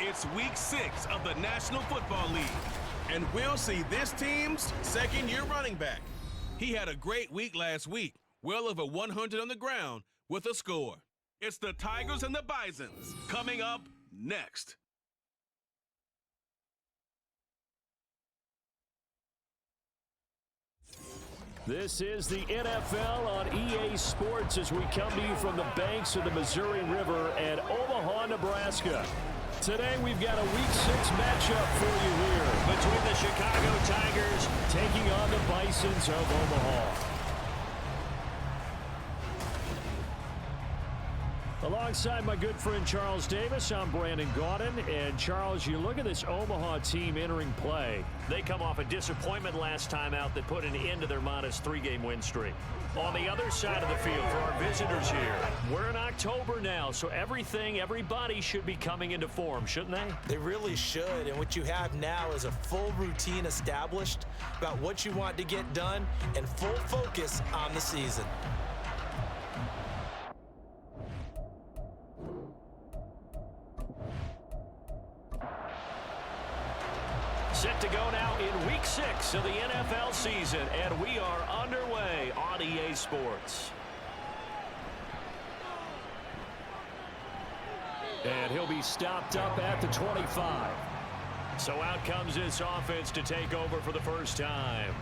It's week 6 of the National Football League, and we'll see this team's second-year running back. He had a great week last week, well over 100 on the ground with a score. It's the Tigers and the Bisons coming up next. This is the NFL on EA Sports as we come to you from the banks of the Missouri River at Omaha, Nebraska. Today we've got a Week 6 matchup for you here between the Chicago Tigers taking on the Bisons of Omaha. Alongside my good friend Charles Davis, I'm Brandon Gaudin. And Charles, you look at this Omaha team entering play. They come off a disappointment last time out that put an end to their modest 3-game win streak. On the other side of the field for our visitors here, we're in October now, so everybody should be coming into form, shouldn't they? They really should, and what you have now is a full routine established about what you want to get done and full focus on the season. Set to go now in Week 6 of the NFL season, and we are underway on EA Sports. And he'll be stopped up at the 25. So out comes this offense to take over for the first time.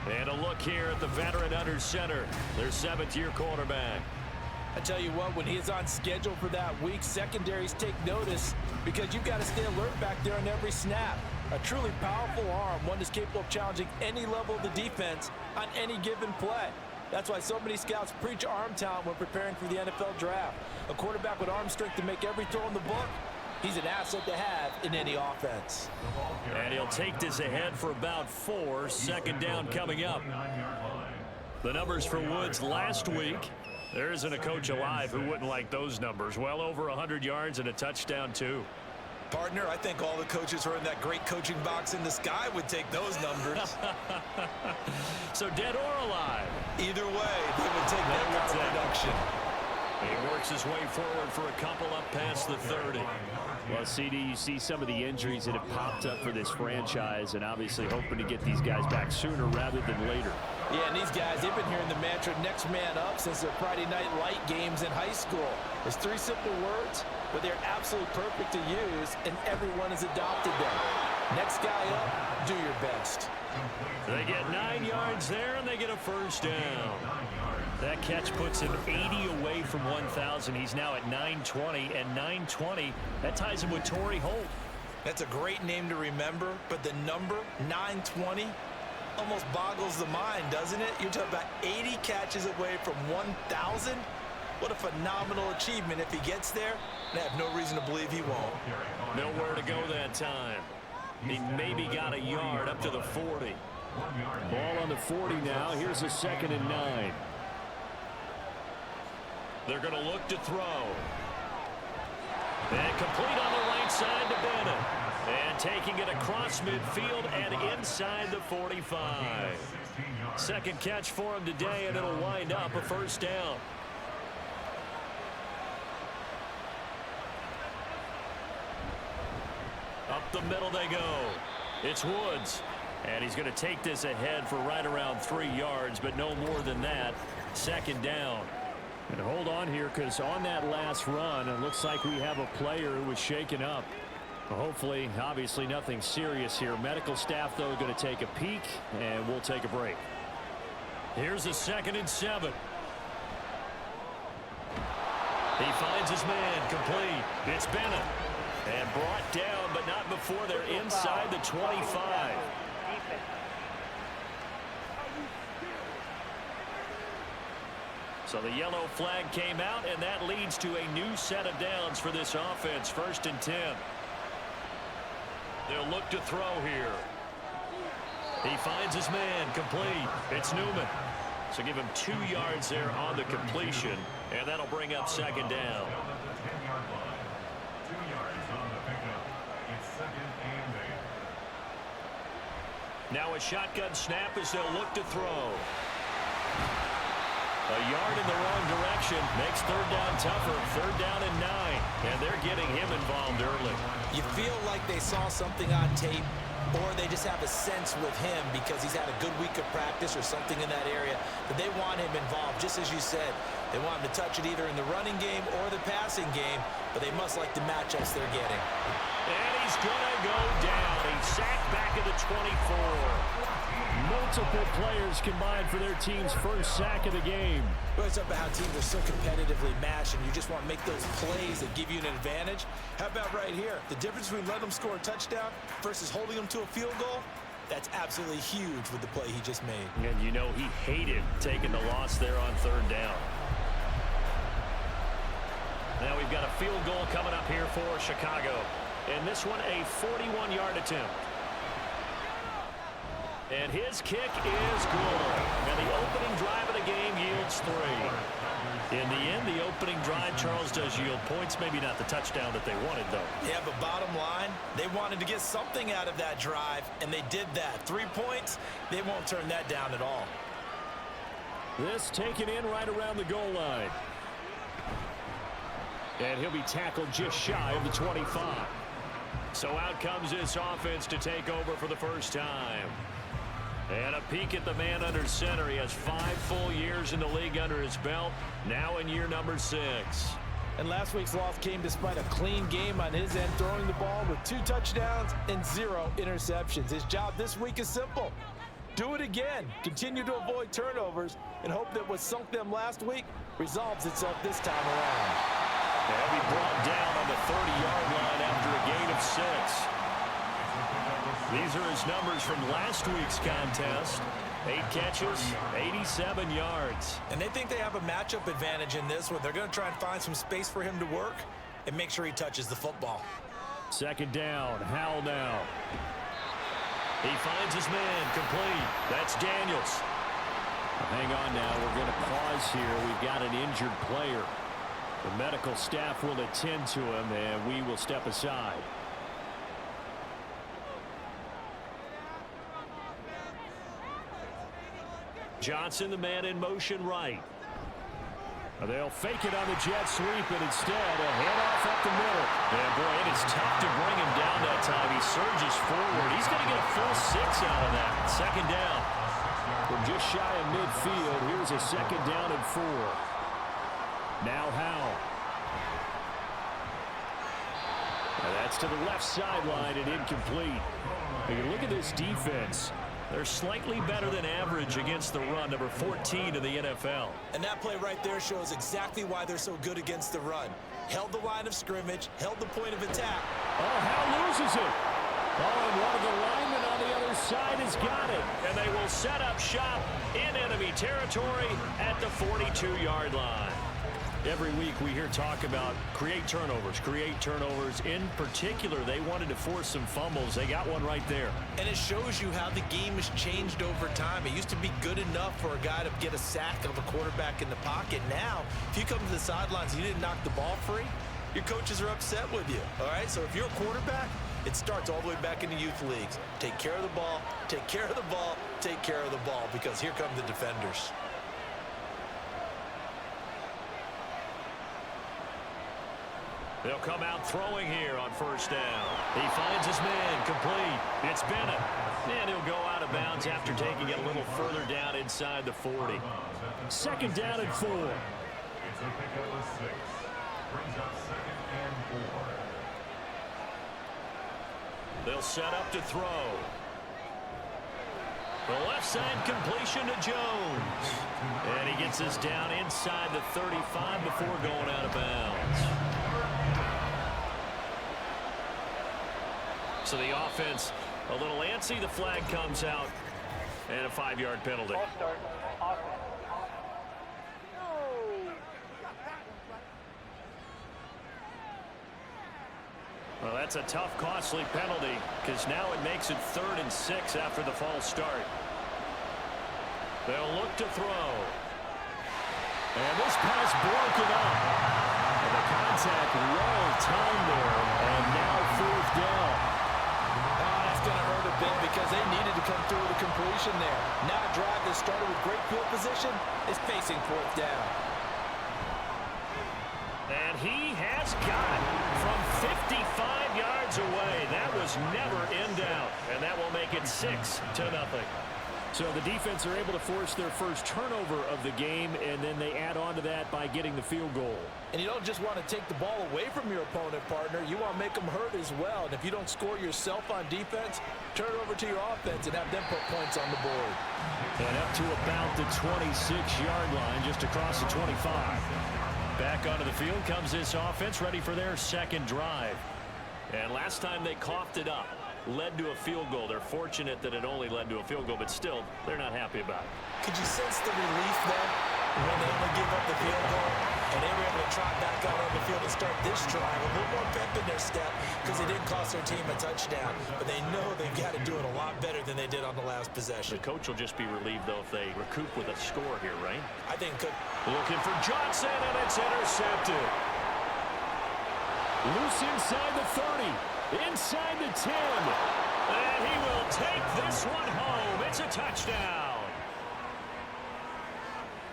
And a look here at the veteran under center, their 7th-year quarterback. I tell you what, when he's on schedule for that week, secondaries take notice because you've got to stay alert back there on every snap. A truly powerful arm, one that's capable of challenging any level of the defense on any given play. That's why so many scouts preach arm talent when preparing for the NFL draft. A quarterback with arm strength to make every throw in the book, he's an asset to have in any offense. And he'll take this ahead for about 4, second down coming up. The numbers for Woods last week. There isn't a coach alive who wouldn't like those numbers. Well over 100 yards and a touchdown, too. Partner, I think all the coaches who are in that great coaching box in the sky would take those numbers. So dead or alive? Either way, they would take that kind of production. He works his way forward for a couple up past the 30. Well, CD, you see some of the injuries that have popped up for this franchise, and obviously hoping to get these guys back sooner rather than later. Yeah, and these guys, they've been hearing the mantra next man up since their Friday night light games in high school. It's 3 simple words, but they're absolutely perfect to use, and everyone has adopted them. Next guy up, do your best. They get 9 yards there, and they get a first down. That catch puts him 80 away from 1,000. He's now at 920, and 920, that ties him with Torrey Holt. That's a great name to remember, but the number, 920, almost boggles the mind, doesn't it? You're talking about 80 catches away from 1,000. What a phenomenal achievement if he gets there, and I have no reason to believe he won't. Nowhere to go that time. He maybe got a yard up to the 40. Ball on the 40 now. Here's a 2nd and 9. They're going to look to throw. And complete on the right side to Bennett. And taking it across midfield and inside the 45. Second catch for him today, and it'll wind up a first down. Up the middle they go. It's Woods. And he's going to take this ahead for right around 3 yards, but no more than that. Second down. And hold on here, because on that last run, it looks like we have a player who was shaken up. Hopefully, obviously nothing serious here. Medical staff, though, going to take a peek, and we'll take a break. Here's a 2nd and 7. He finds his man complete. It's Bennett. And brought down, but not before they're inside the 25. So the yellow flag came out, and that leads to a new set of downs for this offense. 1st and 10. They'll look to throw here. He finds his man complete. It's Newman. So give him 2 yards there on the completion, and that'll bring up 2nd down. Now a shotgun snap as they'll look to throw. A yard in the wrong direction makes third down tougher. Third down and 9, and they're getting him involved early. You feel like they saw something on tape, or they just have a sense with him because he's had a good week of practice or something in that area that they want him involved. Just as you said, they want him to touch it either in the running game or the passing game, but they must like the matchups they're getting. And he's going to go down. He's sacked back at the 24. Multiple players combined for their team's first sack of the game. Well, it's about how teams are so competitively matched, and you just want to make those plays that give you an advantage. How about right here? The difference between letting them score a touchdown versus holding them to a field goal, that's absolutely huge with the play he just made. And you know he hated taking the loss there on third down. Now we've got a field goal coming up here for Chicago. And this one a 41-yard attempt. And his kick is good. And the opening drive of the game yields 3. In the end, the opening drive, Charles, does yield points. Maybe not the touchdown that they wanted, though. Yeah, but bottom line, they wanted to get something out of that drive, and they did that. 3 points, they won't turn that down at all. This taken in right around the goal line. And he'll be tackled just shy of the 25. So out comes this offense to take over for the first time. And a peek at the man under center. He has 5 full years in the league under his belt, now in year number 6. And last week's loss came despite a clean game on his end, throwing the ball with 2 touchdowns and 0 interceptions. His job this week is simple. Do it again. Continue to avoid turnovers and hope that what sunk them last week resolves itself this time around. He'll be brought down on the 30-yard line after a gain of 6. These are his numbers from last week's contest. 8 catches, 87 yards. And they think they have a matchup advantage in this one. They're going to try and find some space for him to work and make sure he touches the football. Second down, Howell now. He finds his man, complete. That's Daniels. Hang on now, we're going to pause here. We've got an injured player. The medical staff will attend to him, and we will step aside. Johnson, the man in motion right. They'll fake it on the jet sweep, and instead a handoff up the middle. And boy, it is tough to bring him down that time. He surges forward. He's going to get a full 6 out of that. Second down. From just shy of midfield, here's a second down and 4. Now Howell. And that's to the left sideline and incomplete. You look at this defense. They're slightly better than average against the run, number 14 in the NFL. And that play right there shows exactly why they're so good against the run. Held the line of scrimmage, held the point of attack. Oh, Howell loses it. Oh, and one of the linemen on the other side has got it. And they will set up shop in enemy territory at the 42-yard line. Every week we hear talk about create turnovers. In particular, they wanted to force some fumbles. They got one right there. And it shows you how the game has changed over time. It used to be good enough for a guy to get a sack of a quarterback in the pocket. Now, if you come to the sidelines and you didn't knock the ball free, your coaches are upset with you. All right, so if you're a quarterback, it starts all the way back in the youth leagues. Take care of the ball, take care of the ball, take care of the ball, because here come the defenders. They'll come out throwing here on first down. He finds his man, complete. It's Bennett. And he'll go out of bounds after taking it a little further down inside the 40. Second down and 4. They'll set up to throw. The left side completion to Jones. And he gets this down inside the 35 before going out of bounds. So the offense a little antsy. The flag comes out and a 5-yard penalty. Well, that's a tough, costly penalty because now it makes it 3rd and 6 after the false start. They'll look to throw. And this pass broken up. And the contact well timed there. And now 4th down. That's going to hurt a bit because they needed to come through with a completion there. Now a drive that started with great field position is facing fourth down. And he has got it from 55 yards away. That was never in doubt. And that will make it 6-0. So the defense are able to force their first turnover of the game, and then they add on to that by getting the field goal. And you don't just want to take the ball away from your opponent, partner. You want to make them hurt as well. And if you don't score yourself on defense, turn it over to your offense and have them put points on the board. And up to about the 26-yard line, just across the 25. Back onto the field comes this offense, ready for their second drive. And last time they coughed it up, led to a field goal. They're fortunate that it only led to a field goal, but still, they're not happy about it. Could you sense the relief then when they only give up the field goal and they were able to trot back out on the field and start this drive? A little more pep in their step because they didn't cost their team a touchdown, but they know they've got to do it a lot better than they did on the last possession. The coach will just be relieved, though, if they recoup with a score here, right? I think could. Looking for Johnson, and it's intercepted. Loose inside the 30, inside the 10. And he will take this one home. It's a touchdown.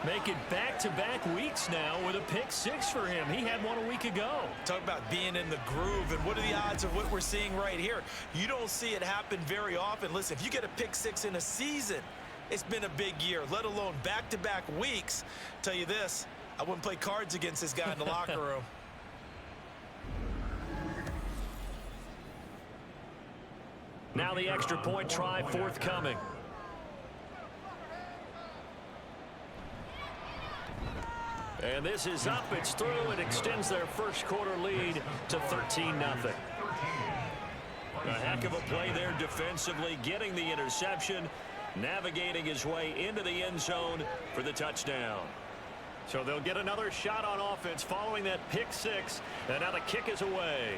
Make it back-to-back weeks now with a pick six for him. He had one a week ago. Talk about being in the groove, and what are the odds of what we're seeing right here? You don't see it happen very often. Listen, if you get a pick six in a season, it's been a big year, let alone back-to-back weeks. Tell you this, I wouldn't play cards against this guy in the locker room. Now the extra point try forthcoming. And this is up, it's through, it extends their first quarter lead to 13-0. A heck of a play there defensively, getting the interception, navigating his way into the end zone for the touchdown. So they'll get another shot on offense following that pick six, and now the kick is away.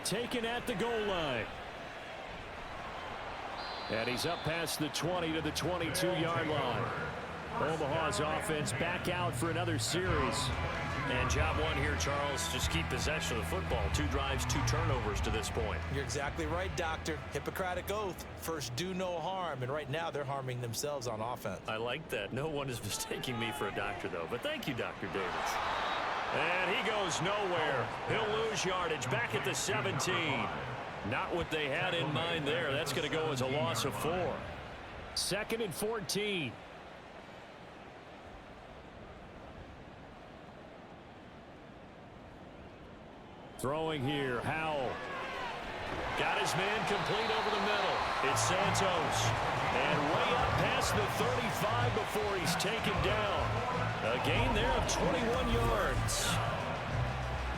Taken at the goal line. And he's up past the 20 to the 22-yard line. Omaha's offense back out for another series. And job one here, Charles, just keep possession of the football. 2 drives, 2 turnovers to this point. You're exactly right, Doctor. Hippocratic oath. First, do no harm. And right now, they're harming themselves on offense. I like that. No one is mistaking me for a doctor, though. But thank you, Dr. Davis. And he goes nowhere. He'll lose yardage back at the 17. Not what they had in mind there. That's going to go as a loss of 4. 2nd and 14. Throwing here, Howell. Got his man complete over the middle. It's Santos. And way up past the 35 before he's taken down. A gain there of 21 yards.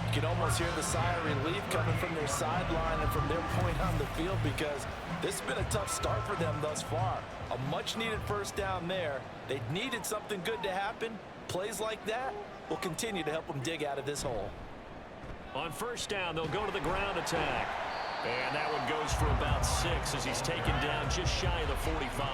You can almost hear the sigh of relief coming from their sideline and from their point on the field, because this has been a tough start for them thus far. A much-needed first down there. They needed something good to happen. Plays like that will continue to help them dig out of this hole. On first down, they'll go to the ground attack. And that one goes for about 6 as he's taken down just shy of the 45.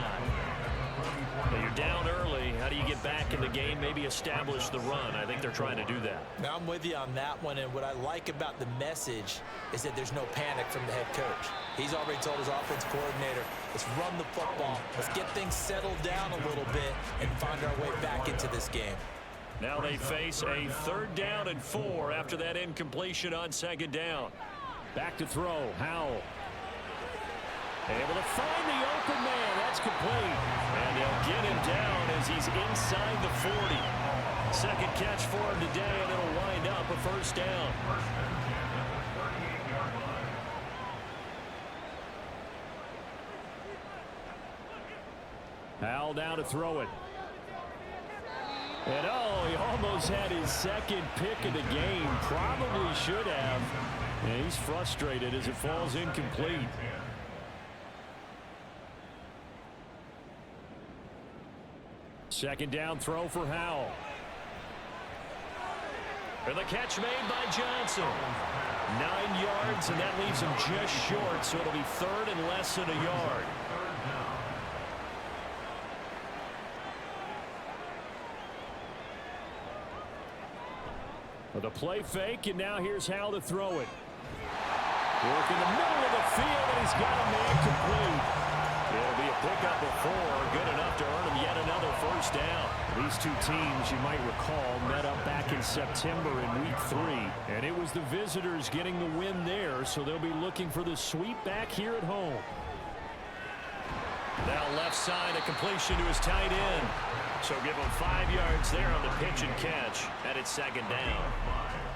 Now you're down early. How do you get back in the game? Maybe establish the run. I think they're trying to do that. Now I'm with you on that one, and what I like about the message is that there's no panic from the head coach. He's already told his offense coordinator, let's run the football. Let's get things settled down a little bit and find our way back into this game. Now they face a 3rd down and 4 after that incompletion on 2nd down. Back to throw, Howell. Able to find the open man. That's complete. And they'll get him down as he's inside the 40. 2nd catch for him today, and it'll wind up a first down. Howell down to throw it. And oh, he almost had his 2nd pick of the game. Probably should have. And he's frustrated as it falls incomplete. Second down throw for Howell. And the catch made by Johnson. 9 yards, and that leaves him just short, so it'll be 3rd and less than a yard. The play fake, and now here's how to throw it. Work in the middle of the field, and he's got a man complete. It'll be a pickup of 4, good enough to earn him yet another first down. These two teams, you might recall, met up back in September in Week 3, and it was the visitors getting the win there, so they'll be looking for the sweep back here at home. Now left side, a completion to his tight end. So give him 5 yards there on the pitch and catch, and it's second down.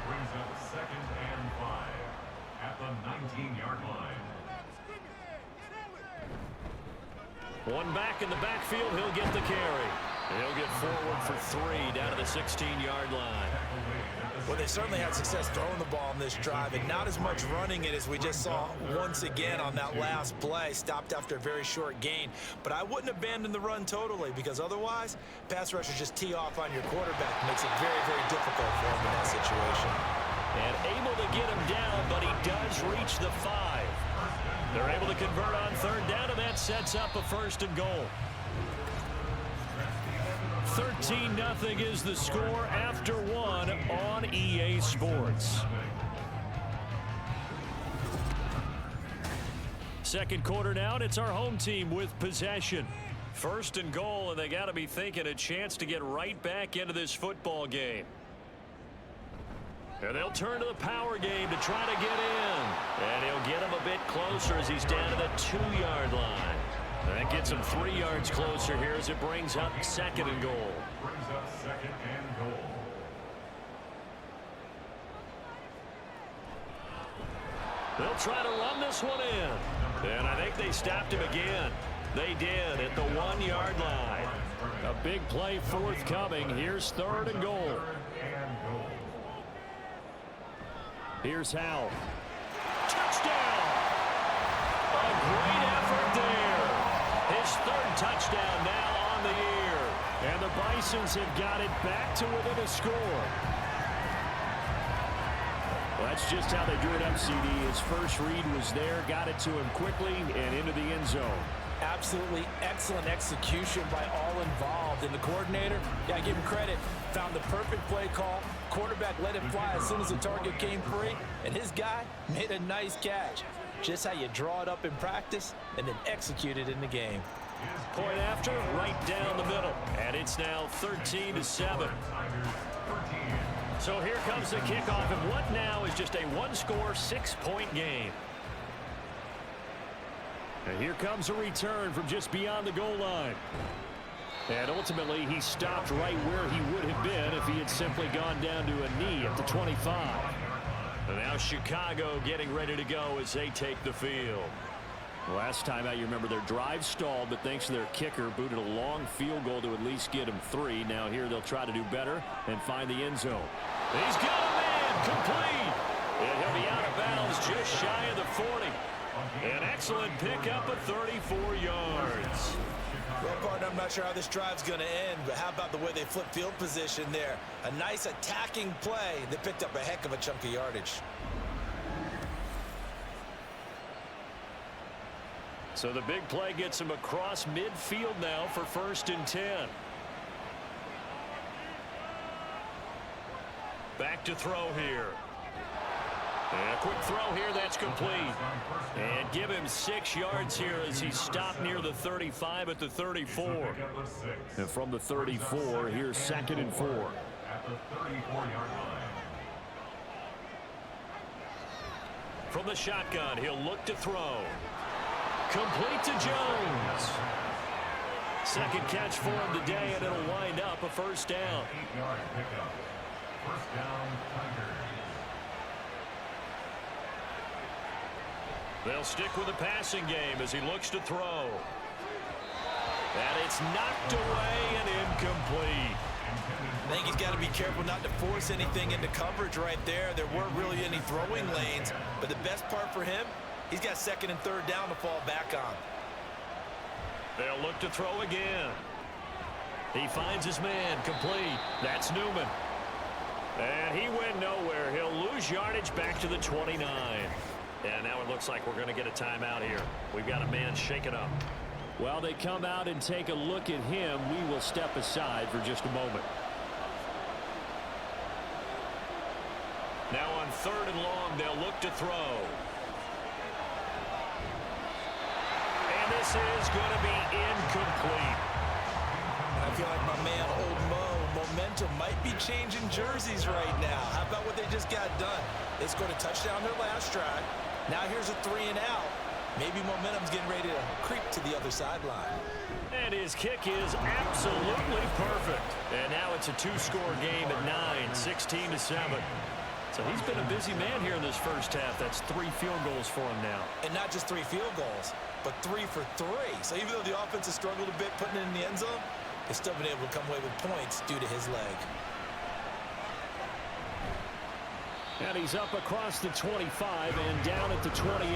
Brings up 2nd and 5 at the 19-yard line. One back in the backfield, he'll get the carry. He'll get forward for 3 down to the 16-yard line. Well, they certainly had success throwing the ball in this drive, and not as much running it as we just saw once again on that last play. Stopped after a very short gain. But I wouldn't abandon the run totally, because otherwise, pass rushers just tee off on your quarterback. Makes it very, very difficult for him in that situation. And able to get him down, but he does reach the 5. They're able to convert on 3rd down, and that sets up a 1st and goal. 13-0 is the score after 1 on EA Sports. Second quarter now, and it's our home team with possession. 1st and goal, and they got to be thinking a chance to get right back into this football game. And they'll turn to the power game to try to get in. And he'll get him a bit closer as he's down to the 2-yard line. That gets him 3 yards closer here as it brings up 2nd and goal. Brings up 2nd and goal. They'll try to run this one in. And I think they stopped him again. They did at the 1-yard line. A big play forthcoming. Here's 3rd and goal. Here's Howell. Touchdown! A great effort there. His 3rd touchdown now on the year. And the Bisons have got it back to within a score. Well, that's just how they drew it up, CD. His first read was there, got it to him quickly, and into the end zone. Absolutely excellent execution by all involved. And the coordinator, yeah, give him credit, found the perfect play call. Quarterback let it fly as soon as the target came free, and his guy made a nice catch. Just how you draw it up in practice and then execute it in the game. Point after, right down the middle. And it's now 13-7. So here comes the kickoff, and what now is just a 1-score, 6-point game. And here comes a return from just beyond the goal line. And ultimately, he stopped right where he would have been if he had simply gone down to a knee at the 25. And now Chicago getting ready to go as they take the field. Last time out, you remember their drive stalled, but thanks to their kicker, booted a long field goal to at least get him 3. Now here they'll try to do better and find the end zone. He's got a man complete. And he'll be out of bounds just shy of the 40. An excellent pickup of 34 yards. Well, partner, I'm not sure how this drive's going to end, but how about the way they flip field position there? A nice attacking play that picked up a heck of a chunk of yardage. So the big play gets him across midfield now for 1st and 10. Back to throw here. And a quick throw here, that's complete. And give him 6 yards here as he stopped near the 35 at the 34. And from the 34, here's 2nd and 4. At the 34-yard line. From the shotgun, he'll look to throw. Complete to Jones. 2nd catch for him today, and it'll wind up a 1st down. 8-yard pickup. 1st down, Tigers. They'll stick with the passing game as he looks to throw. And it's knocked away and incomplete. I think he's got to be careful not to force anything into coverage right there. There weren't really any throwing lanes, but the best part for him, he's got 2nd and 3rd down to fall back on. They'll look to throw again. He finds his man complete. That's Newman. And he went nowhere. He'll lose yardage back to the 29. And now it looks like we're going to get a timeout here. We've got a man shaken up. While they come out and take a look at him, we will step aside for just a moment. Now on 3rd and long, they'll look to throw. this is going to be incomplete. And I feel like my man, Old Mo, momentum might be changing jerseys right now. How about what they just got done? They scored a touchdown their last drive. Now here's a 3 and out. Maybe momentum's getting ready to creep to the other sideline. And his kick is absolutely perfect. And now it's a 2-score game at 9, 16-7. So he's been a busy man here in this first half. That's 3 field goals for him now. And not just 3 field goals, but 3 for 3. So even though the offense has struggled a bit putting it in the end zone, they've still been able to come away with points due to his leg. And he's up across the 25 and down at the 28.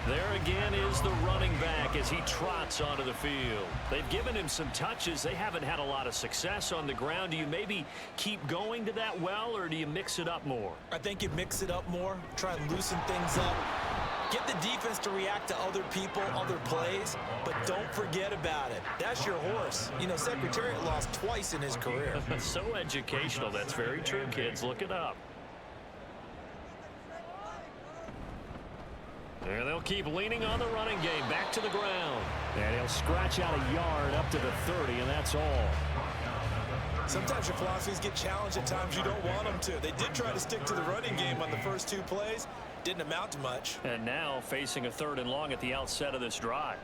There again is the running back as he trots onto the field. They've given him some touches. They haven't had a lot of success on the ground. Do you maybe keep going to that well, or do you mix it up more? I think you mix it up more, try and loosen things up. Get the defense to react to other people, other plays, but don't forget about it. That's your horse. You know, Secretariat lost twice in his career. So educational. That's very true, kids. Look it up. And they'll keep leaning on the running game. Back to the ground. And he'll scratch out a yard up to the 30, and that's all. Sometimes your philosophies get challenged at times you don't want them to. They did try to stick to the running game on the first 2 plays. Didn't amount to much. And now facing a 3rd and long at the outset of this drive.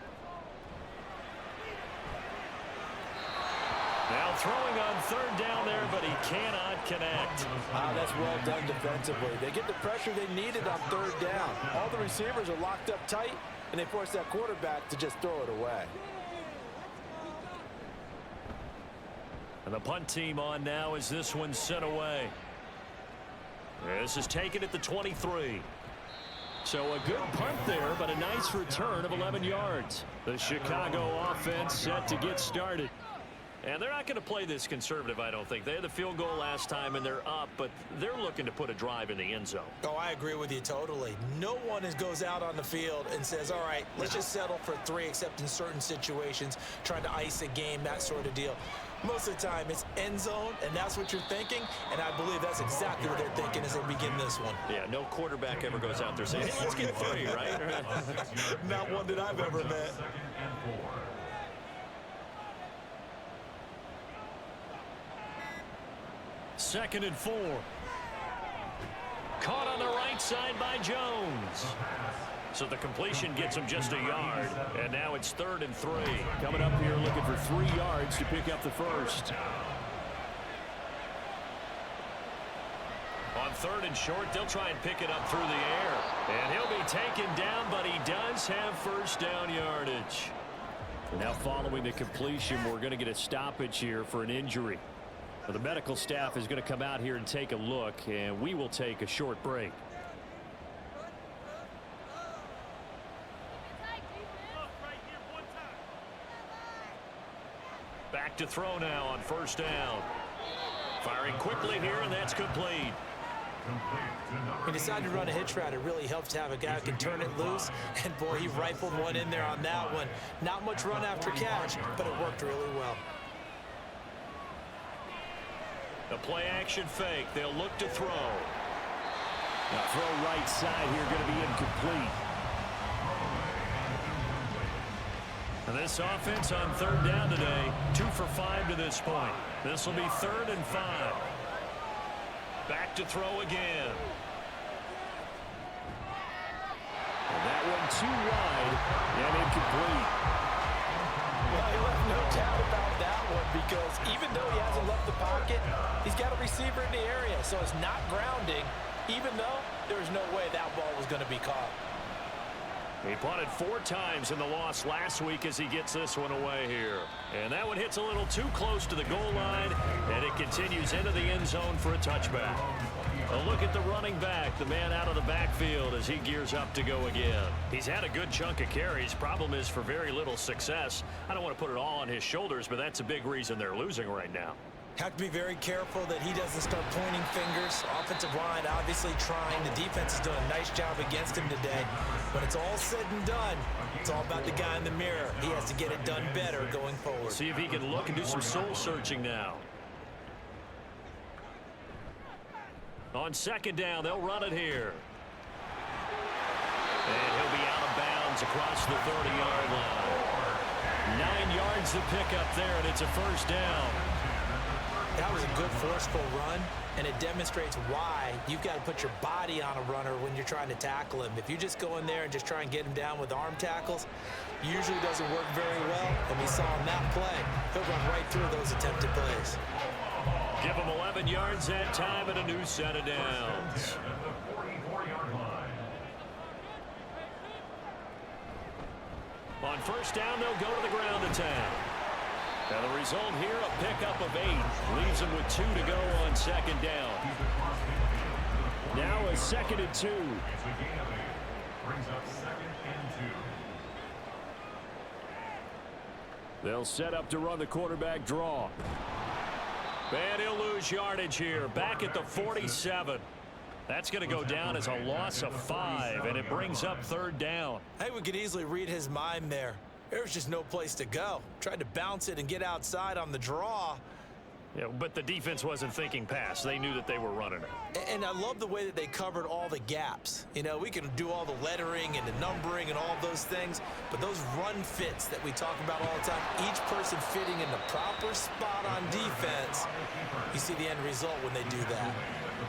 Now throwing on 3rd down there, but he cannot connect. That's well done defensively. They get the pressure they needed on 3rd down. All the receivers are locked up tight, and they force that quarterback to just throw it away. And the punt team on now as this one's sent away. This is taken at the 23. So a good punt there, but a nice return of 11 yards. The Chicago offense set to get started. And they're not going to play this conservative, I don't think. They had the field goal last time, and they're up, but they're looking to put a drive in the end zone. Oh, I agree with you totally. No one goes out on the field and says, all right, let's just settle for 3, except in certain situations, trying to ice a game, that sort of deal. Most of the time, it's end zone, and that's what you're thinking, and I believe that's exactly what they're thinking as they begin this one. Yeah, no quarterback ever goes out there saying, hey, let's get 3, right? Not one that I've ever met. 2nd and 4. Caught on the right side by Jones. So the completion gets him just a yard. And now it's 3rd and 3. Coming up here looking for 3 yards to pick up the first. On 3rd and short, they'll try and pick it up through the air. And he'll be taken down, but he does have first down yardage. Now following the completion, we're going to get a stoppage here for an injury. The medical staff is going to come out here and take a look, and we will take a short break. Back to throw now on 1st down. Firing quickly here, and that's complete. He decided to run a hitch route. It really helps to have a guy who can turn it loose. And, boy, he rifled one in there on that one. Not much run after catch, but it worked really well. The play action fake. They'll look to throw. Now throw right side here going to be incomplete. And this offense on 3rd down today, 2 for 5 to this point. This will be 3rd and 5. Back to throw again. And that one too wide and incomplete. Well, he left no doubt about that one, because even though he hasn't left the pocket, he's got a receiver in the area, so it's not grounding, even though there's no way that ball was going to be caught. He punted 4 times in the loss last week as he gets this one away here. And that one hits a little too close to the goal line, and it continues into the end zone for a touchback. A look at the running back, the man out of the backfield as he gears up to go again. He's had a good chunk of carries. Problem is for very little success. I don't want to put it all on his shoulders, but that's a big reason they're losing right now. Have to be very careful that he doesn't start pointing fingers. Offensive line obviously trying. The defense is doing a nice job against him today. When it's all said and done, it's all about the guy in the mirror. He has to get it done better going forward. See if he can look and do some soul searching now. On 2nd down, they'll run it here. And he'll be out of bounds gets across the 30-yard line. 9 yards to pick up there, and it's a first down. That was a good forceful run, and it demonstrates why you've got to put your body on a runner when you're trying to tackle him. If you just go in there and just try and get him down with arm tackles, usually doesn't work very well. And we saw in that play, he'll run right through those attempted plays. Give him 11 yards that time and a new set of downs. On first down, they'll go to the ground to town. And the result here, a pickup of 8. Leaves them with 2 to go on second down. Now a 2nd and 2. Brings up 2nd and 2. They'll set up to run the quarterback draw. And he'll lose yardage here. Back at the 47. That's going to go down as a loss of 5, and it brings up third down. I think we could easily read his mind there. There was just no place to go. Tried to bounce it and get outside on the draw. Yeah, but the defense wasn't thinking pass. They knew that they were running it. And I love the way that they covered all the gaps. You know, we can do all the lettering and the numbering and all those things, but those run fits that we talk about all the time, each person fitting in the proper spot on defense, you see the end result when they do that.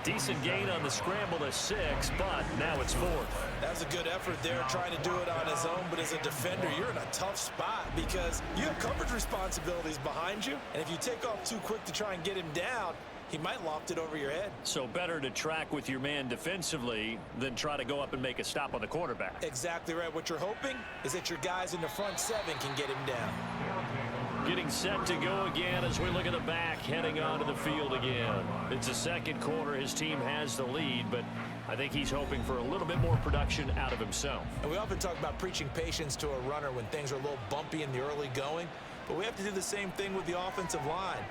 Decent gain on the scramble to 6, but now it's 4th. That was a good effort there, trying to do it on his own, but as a defender, you're in a tough spot because you have coverage responsibilities behind you, and if you take off too quick to try and get him down, he might loft it over your head. So better to track with your man defensively than try to go up and make a stop on the quarterback. Exactly right. What you're hoping is that your guys in the front 7 can get him down. Getting set to go again as we look at the back, heading onto the field again. It's the second quarter. His team has the lead, but I think he's hoping for a little bit more production out of himself. And we often talk about preaching patience to a runner when things are a little bumpy in the early going, but we have to do the same thing with the offensive line.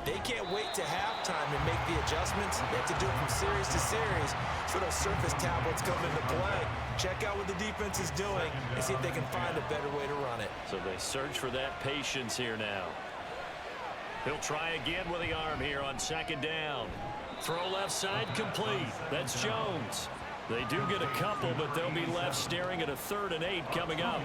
They can't wait to halftime and make the adjustments. They have to do it from series to series so those surface tablets come into play. Check out what the defense is doing and see if they can find a better way to run it. So they search for that patience here now. He'll try again with the arm here on second down. Throw left side complete. That's Jones. They do get a couple, but they'll be left staring at a 3rd and 8 coming up.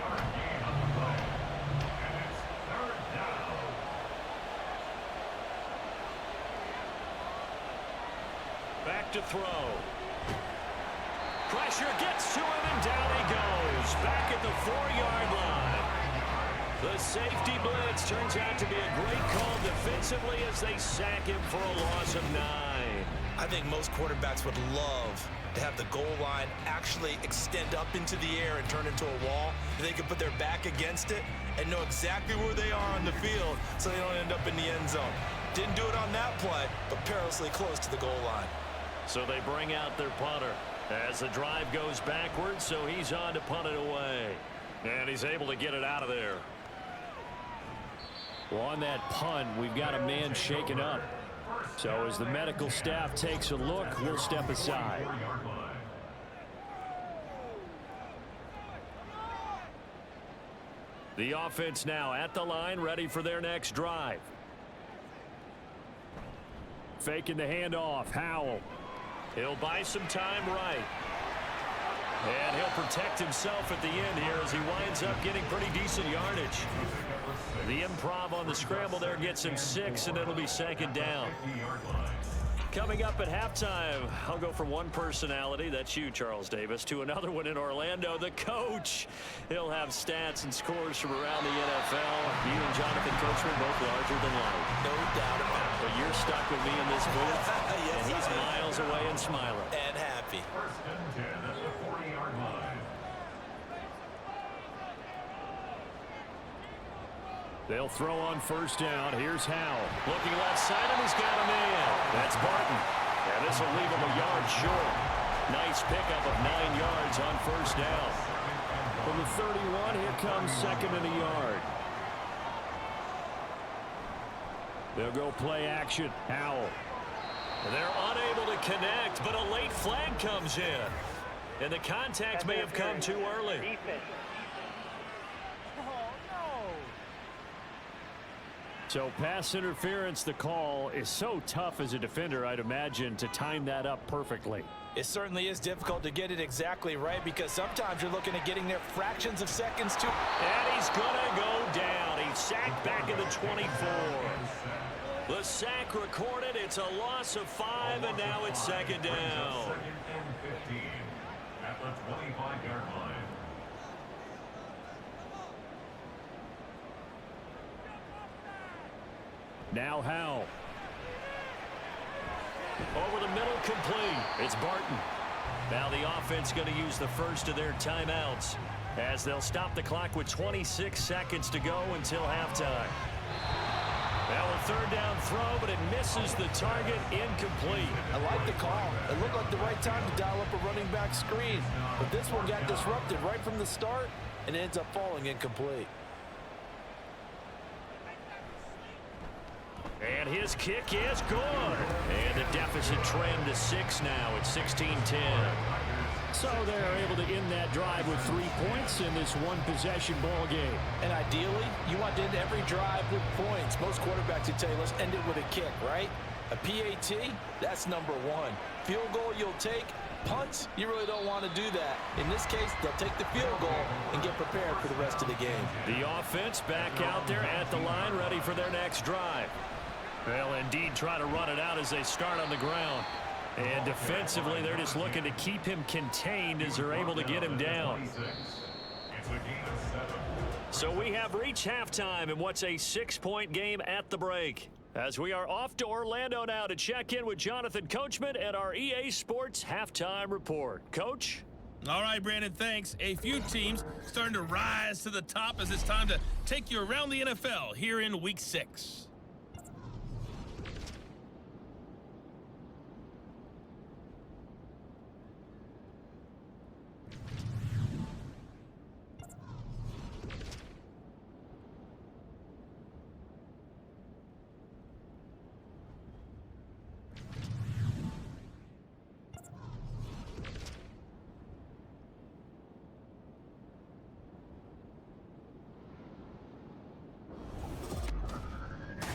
Back to throw. Pressure gets to him, and down he goes. Back at the 4-yard line. The safety blitz turns out to be a great call defensively as they sack him for a loss of 9. I think most quarterbacks would love to have the goal line actually extend up into the air and turn into a wall. They can put their back against it and know exactly where they are on the field so they don't end up in the end zone. Didn't do it on that play, but perilously close to the goal line. So they bring out their punter as the drive goes backwards, so he's on to punt it away. And he's able to get it out of there. Well, on that punt, we've got a man shaken up. So as the medical staff takes a look, we'll step aside. The offense now at the line, ready for their next drive. Faking the handoff, Howell. He'll buy some time right. And he'll protect himself at the end here as he winds up getting pretty decent yardage. The improv on the scramble there gets him 6, and it'll be second down. Coming up at halftime, I'll go from one personality, that's you, Charles Davis, to another one in Orlando, the coach. He'll have stats and scores from around the NFL. You and Jonathan Coachman both larger than life. No doubt about it. But you're stuck with me in this booth, Yes, and he's miles away and smiling. And happy. First and 10 at the 40-yard line. They'll throw on first down. Here's Howell. Looking left side, and he's got him in. That's Barton. And this will leave him a yard short. Nice pickup of 9 yards on first down. From the 31, here comes 2nd and a yard. They'll go play action. Howell. They're unable to connect, but a late flag comes in. And the contact may have come too early. So pass interference, the call is so tough as a defender, I'd imagine, to time that up perfectly. It certainly is difficult to get it exactly right because sometimes you're looking at getting there fractions of seconds too. And he's going to go down. He's sacked back in the 24. The sack recorded. It's a loss of 5, and now it's second down. Second and 15 at the 25-yard line. Now Howe. Over the middle, complete. It's Barton. Now the offense going to use the first of their timeouts as they'll stop the clock with 26 seconds to go until halftime. Now a third down throw, but it misses the target, incomplete. I like the call. It looked like the right time to dial up a running back screen. But this one got disrupted right from the start and ends up falling incomplete. And his kick is good. And the deficit trimmed to 6 now. It's 16-10. So they're able to end that drive with 3 points in this one-possession ball game. And ideally, you want to end every drive with points. Most quarterbacks would tell you, let's end it with a kick, right? A PAT, that's number 1. Field goal you'll take. Punts, you really don't want to do that. In this case, they'll take the field goal and get prepared for the rest of the game. The offense back out there at the line, ready for their next drive. They'll indeed try to run it out as they start on the ground. And defensively, they're just looking to keep him contained as they're able to get him down. It's a gain of 7. So we have reached halftime in what's a 6-point game at the break. As we are off to Orlando now to check in with Jonathan Coachman at our EA Sports Halftime Report. Coach? All right, Brandon, thanks. A few teams starting to rise to the top as it's time to take you around the NFL here in Week 6.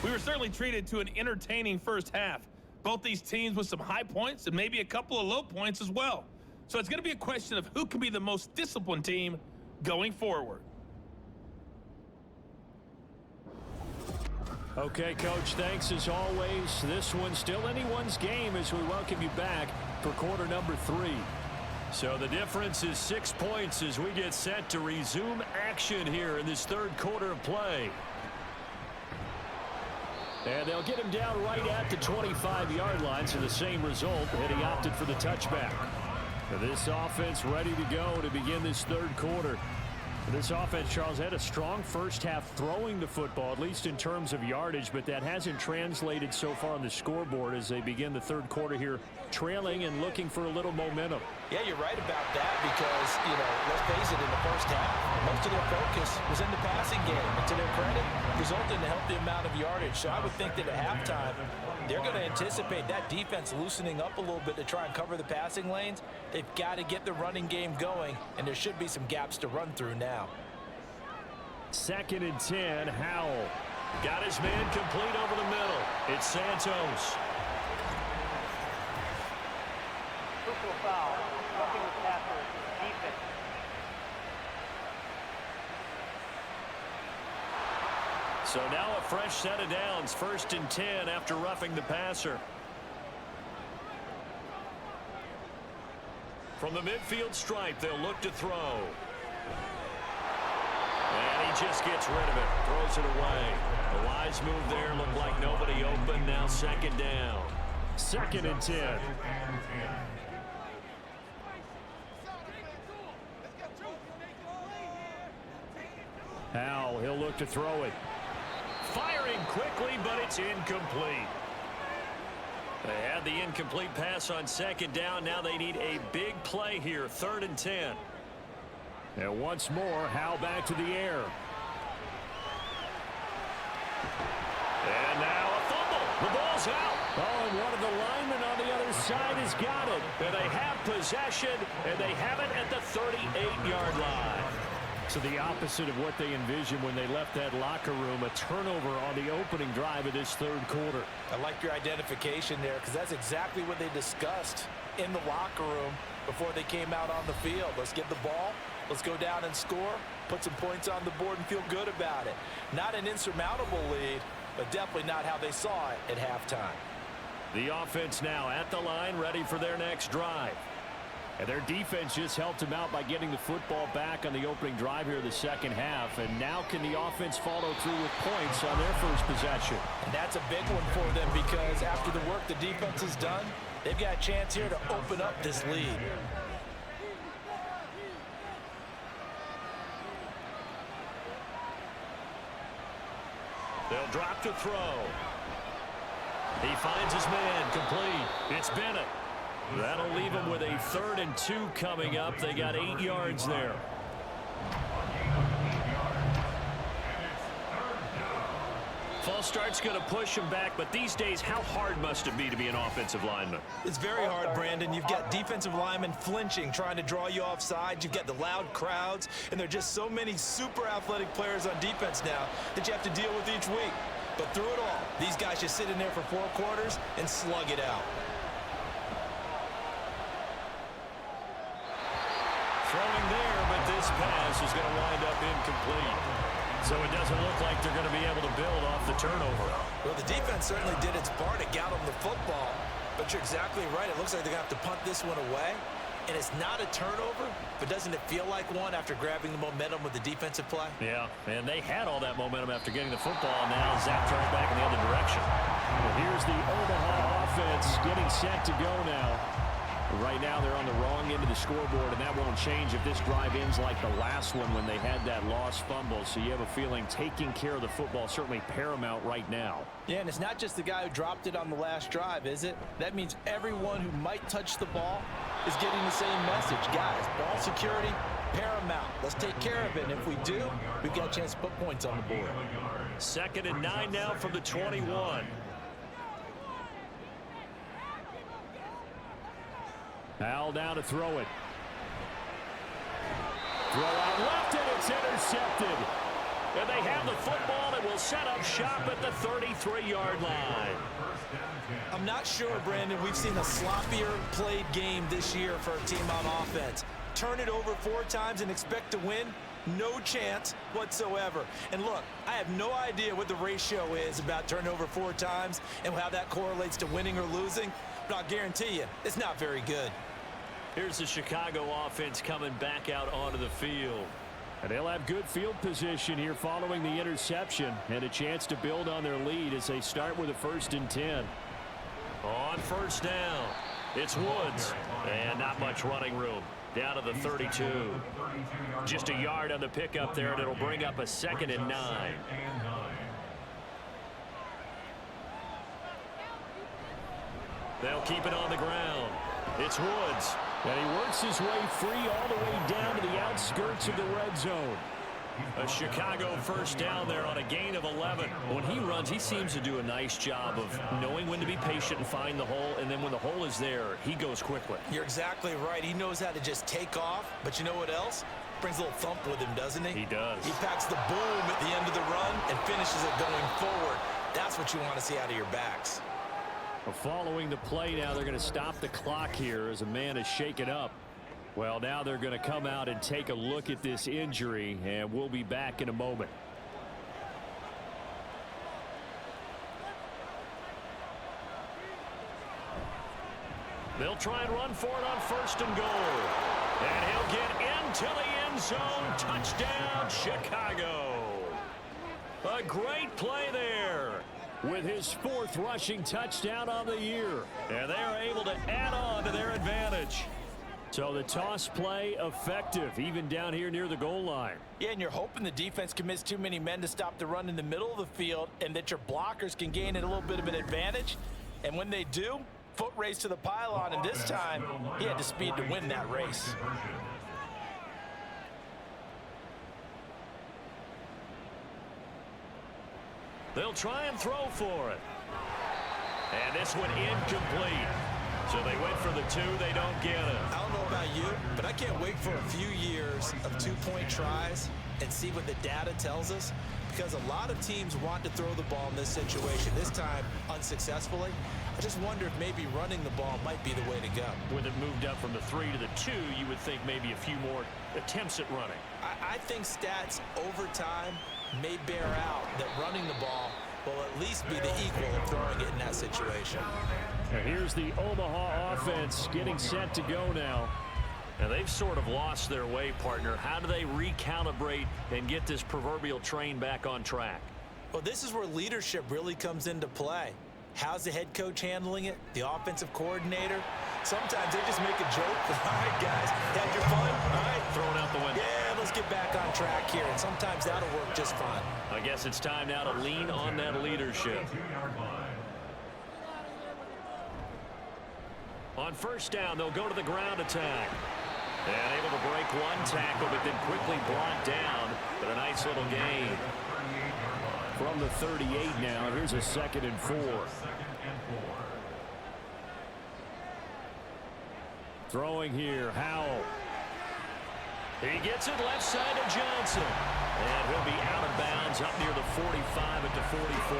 We were certainly treated to an entertaining first half. Both these teams with some high points and maybe a couple of low points as well. So it's going to be a question of who can be the most disciplined team going forward. Okay, Coach, thanks as always. This one's still anyone's game as we welcome you back for quarter number 3. So the difference is 6 points as we get set to resume action here in this third quarter of play. And they'll get him down right at the 25-yard line, so the same result, and he opted for the touchback. This offense ready to go to begin this third quarter. This offense, Charles, had a strong first half throwing the football, at least in terms of yardage, but that hasn't translated so far on the scoreboard as they begin the third quarter here, trailing and looking for a little momentum. Yeah, you're right about that because, let's face it, in the first half, most of their focus was in the passing game. And to their credit, resulted in a healthy amount of yardage. So I would think that at halftime, they're going to anticipate that defense loosening up a little bit to try and cover the passing lanes. They've got to get the running game going, and there should be some gaps to run through now. 2nd and 10, Howell. Got his man complete over the middle. It's Santos. Personal foul, roughing the passer, defense. So now a fresh set of downs, 1st and 10 after roughing the passer. From the midfield stripe, they'll look to throw. And he just gets rid of it, throws it away. A wise move there, looked like nobody open, now 2nd down. 2nd and 10. Howell, he'll look to throw it. Firing quickly, but it's incomplete. They had the incomplete pass on 2nd down. Now they need a big play here, 3rd and 10. And once more, Howell back to the air. And now a fumble. The ball's out. Oh, and one of the linemen on the other side has got it. And they have possession, and they have it at the 38-yard line. So the opposite of what they envisioned when they left that locker room, a turnover on the opening drive of this third quarter. I like your identification there because that's exactly what they discussed in the locker room before they came out on the field. Let's get the ball. Let's go down and score, put some points on the board, and feel good about it. Not an insurmountable lead, but definitely not how they saw it at halftime. The offense now at the line, ready for their next drive. And their defense just helped them out by getting the football back on the opening drive here of the second half. And now can the offense follow through with points on their first possession? And that's a big one for them because after the work the defense has done, they've got a chance here to open up this lead. They'll drop to throw. He finds his man, complete. It's Bennett. That'll leave him with a 3rd and 2 coming up. They got 8 yards there. False start's going to push him back, but these days, how hard must it be to be an offensive lineman? It's very hard, Brandon. You've got defensive linemen flinching, trying to draw you off sides. You've got the loud crowds, and there are just so many super athletic players on defense now that you have to deal with each week. But through it all, these guys just sit in there for 4 quarters and slug it out. Throwing there, but this pass is going to wind up incomplete. So it doesn't look like they're going to be able to build off the turnover. Well, the defense certainly did its part to get them the football, but you're exactly right. It looks like they're going to have to punt this one away, and it's not a turnover, but doesn't it feel like one after grabbing the momentum with the defensive play? Yeah, and they had all that momentum after getting the football, and now zapped right back in the other direction. Well, here's the Omaha offense getting set to go now. Right now, they're on the wrong end of the scoreboard, and that won't change if this drive ends like the last one when they had that lost fumble. So you have a feeling taking care of the football certainly paramount right now. Yeah, and it's not just the guy who dropped it on the last drive, is it? That means everyone who might touch the ball is getting the same message. Guys, ball security, paramount. Let's take care of it, and if we do, we've got a chance to put points on the board. 2nd and 9 now from the 21. Al down to throw it. Throw out left, and it's intercepted. And they have the football and will set up shop at the 33-yard line. I'm not sure, Brandon, we've seen a sloppier played game this year for a team on offense. Turn it over 4 times and expect to win? No chance whatsoever. And look, I have no idea what the ratio is about turnover 4 times and how that correlates to winning or losing, but I'll guarantee you, it's not very good. Here's the Chicago offense coming back out onto the field. And they'll have good field position here following the interception and a chance to build on their lead as they start with a 1st and 10. On 1st down, it's Woods. And not much running room. Down to the 32. Just a yard on the pickup there, and it'll bring up a 2nd and 9. They'll keep it on the ground. It's Woods. And he works his way free all the way down to the outskirts of the red zone. A Chicago 1st down there on a gain of 11. When he runs, he seems to do a nice job of knowing when to be patient and find the hole, and then when the hole is there, he goes quickly. You're exactly right. He knows how to just take off, but you know what else? Brings a little thump with him, doesn't he? He does. He packs the boom at the end of the run and finishes it going forward. That's what you want to see out of your backs. Well, following the play now, they're going to stop the clock here as a man is shaken up. Well, now they're going to come out and take a look at this injury, and we'll be back in a moment. They'll try and run for it on 1st and goal. And he'll get into the end zone. Touchdown, Chicago. A great play there with his 4th rushing touchdown on the year. And they're able to add on to their advantage. So the toss play effective, even down here near the goal line. Yeah, and you're hoping the defense commits too many men to stop the run in the middle of the field and that your blockers can gain a little bit of an advantage. And when they do, foot race to the pylon, and this time he had the speed to win that race. They'll try and throw for it. And this one incomplete. So they went for the 2. They don't get it. I don't know about you, but I can't wait for a few years of 2-point tries and see what the data tells us, because a lot of teams want to throw the ball in this situation, this time unsuccessfully. I just wonder if maybe running the ball might be the way to go. With it moved up from the 3 to the 2, you would think maybe a few more attempts at running. I think stats over time may bear out that running the ball will at least be the equal of throwing it in that situation. And here's the Omaha offense getting set to go now. Now they've sort of lost their way, partner. How do they recalibrate and get this proverbial train back on track? Well, this is where leadership really comes into play. How's the head coach handling it? The offensive coordinator? Sometimes they just make a joke. All right, guys, had your fun? All right. Throw it out the window. Yeah, let's get back on track here. And sometimes that'll work just fine. I guess it's time now to lean on that leadership. On first down, they'll go to the ground attack. And able to break one tackle, but then quickly brought down. But a nice little gain. From the 38 now, here's a 2nd and 4. Throwing here, Howell. He gets it left side to Johnson. And he'll be out of bounds up near the 45 at the 44.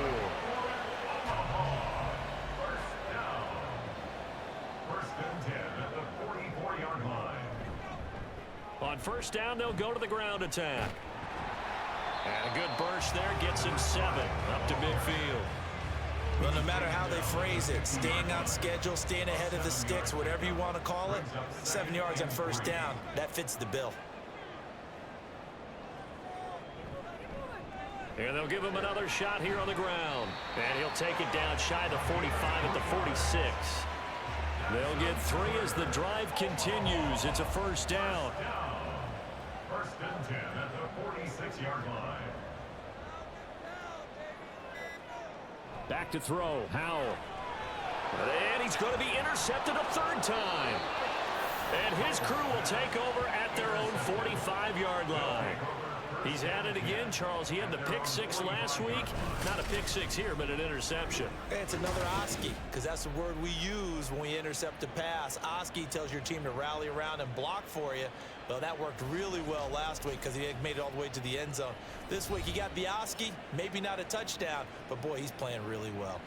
First and 10 at the 44-yard line. On first down, they'll go to the ground attack. And a good burst there gets him 7 up to midfield. Well, no matter how they phrase it, staying on schedule, staying ahead of the sticks, whatever you want to call it, 7 yards on first down, that fits the bill. And they'll give him another shot here on the ground. And he'll take it down shy of the 45 at the 46. They'll get 3 as the drive continues. It's a first down. First and 10 at the 46-yard line. Back to throw, Howell. And he's going to be intercepted a 3rd time. And his crew will take over at their own 45-yard line. He's had it again, Charles. He had the pick 6 last week. Not a pick 6 here, but an interception. It's another Oski, because that's the word we use when we intercept a pass. Oski tells your team to rally around and block for you. Well, that worked really well last week because he made it all the way to the end zone. This week he got the Oski, maybe not a touchdown, but boy, he's playing really well.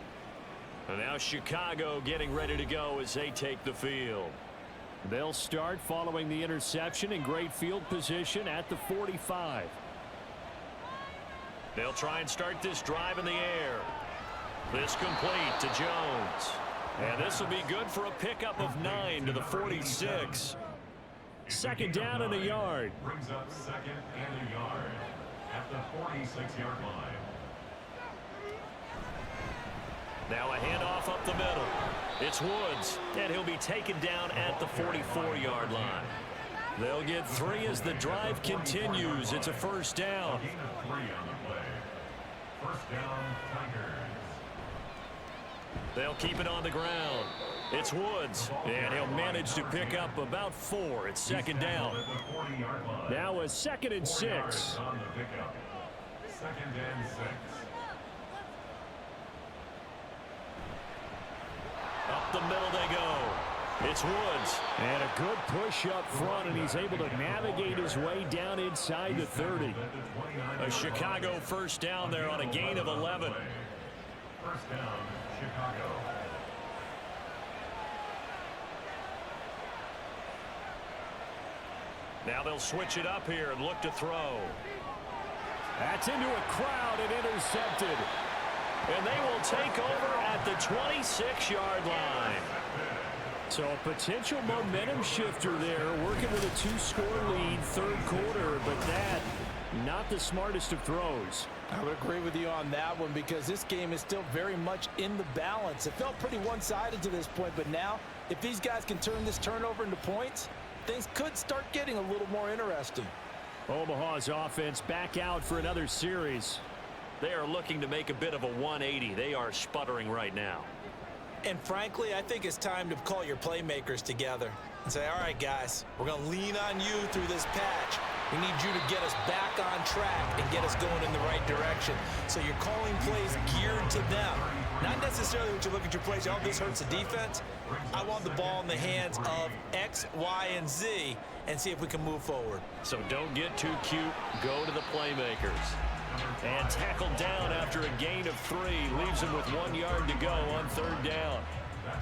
And now Chicago getting ready to go as they take the field. They'll start following the interception in great field position at the 45. They'll try and start this drive in the air. This complete to Jones. And this will be good for a pickup of 9 to the 46. 2nd down and a yard. Brings up 2nd and a yard at the 46-yard line. Now a handoff up the middle. It's Woods, and he'll be taken down at the 44-yard line. They'll get 3 as the drive continues. It's a first down. Gain of 3 on the play. First down, Tigers. They'll keep it on the ground. It's Woods, and he'll manage to pick up about 4. It's 2nd down. At the 40-yard line. Now a 2nd and 6. On the pickup. 2nd and 6. Up the middle they go. It's Woods. And a good push up front, and he's able to navigate his way down inside the 30. A Chicago first down there on a gain of 11. First down, Chicago. Now they'll switch it up here and look to throw. That's into a crowd and intercepted. And they will take over at the 26-yard line. So a potential momentum shifter there, working with a 2-score lead, 3rd quarter, but that, not the smartest of throws. I would agree with you on that one, because this game is still very much in the balance. It felt pretty one-sided to this point, but now, if these guys can turn this turnover into points, things could start getting a little more interesting. Omaha's offense back out for another series. They are looking to make a bit of a 180. They are sputtering right now. And frankly, I think it's time to call your playmakers together and say, all right, guys, we're going to lean on you through this patch. We need you to get us back on track and get us going in the right direction. So you're calling plays geared to them. Not necessarily what you look at your plays. Oh, this hurts the defense. I want the ball in the hands of X, Y, and Z and see if we can move forward. So don't get too cute. Go to the playmakers. And tackled down after a gain of 3. Leaves him with 1 yard to go on 3rd down.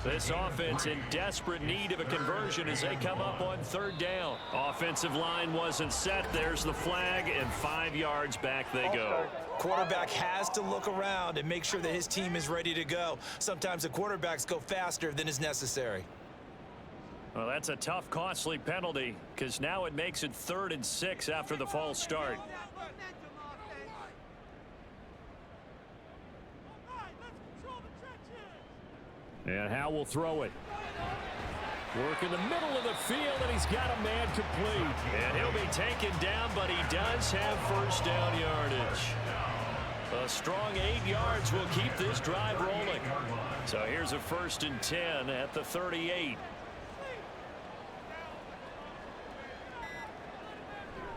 This offense in desperate need of a conversion as they come up on 3rd down. Offensive line wasn't set. There's the flag, and 5 yards back they go. Quarterback has to look around and make sure that his team is ready to go. Sometimes the quarterbacks go faster than is necessary. Well, that's a tough, costly penalty because now it makes it 3rd and 6 after the false start. And Howe will throw it. Work in the middle of the field, and he's got a man complete. And he'll be taken down, but he does have 1st down yardage. A strong 8 yards will keep this drive rolling. So here's a 1st and 10 at the 38.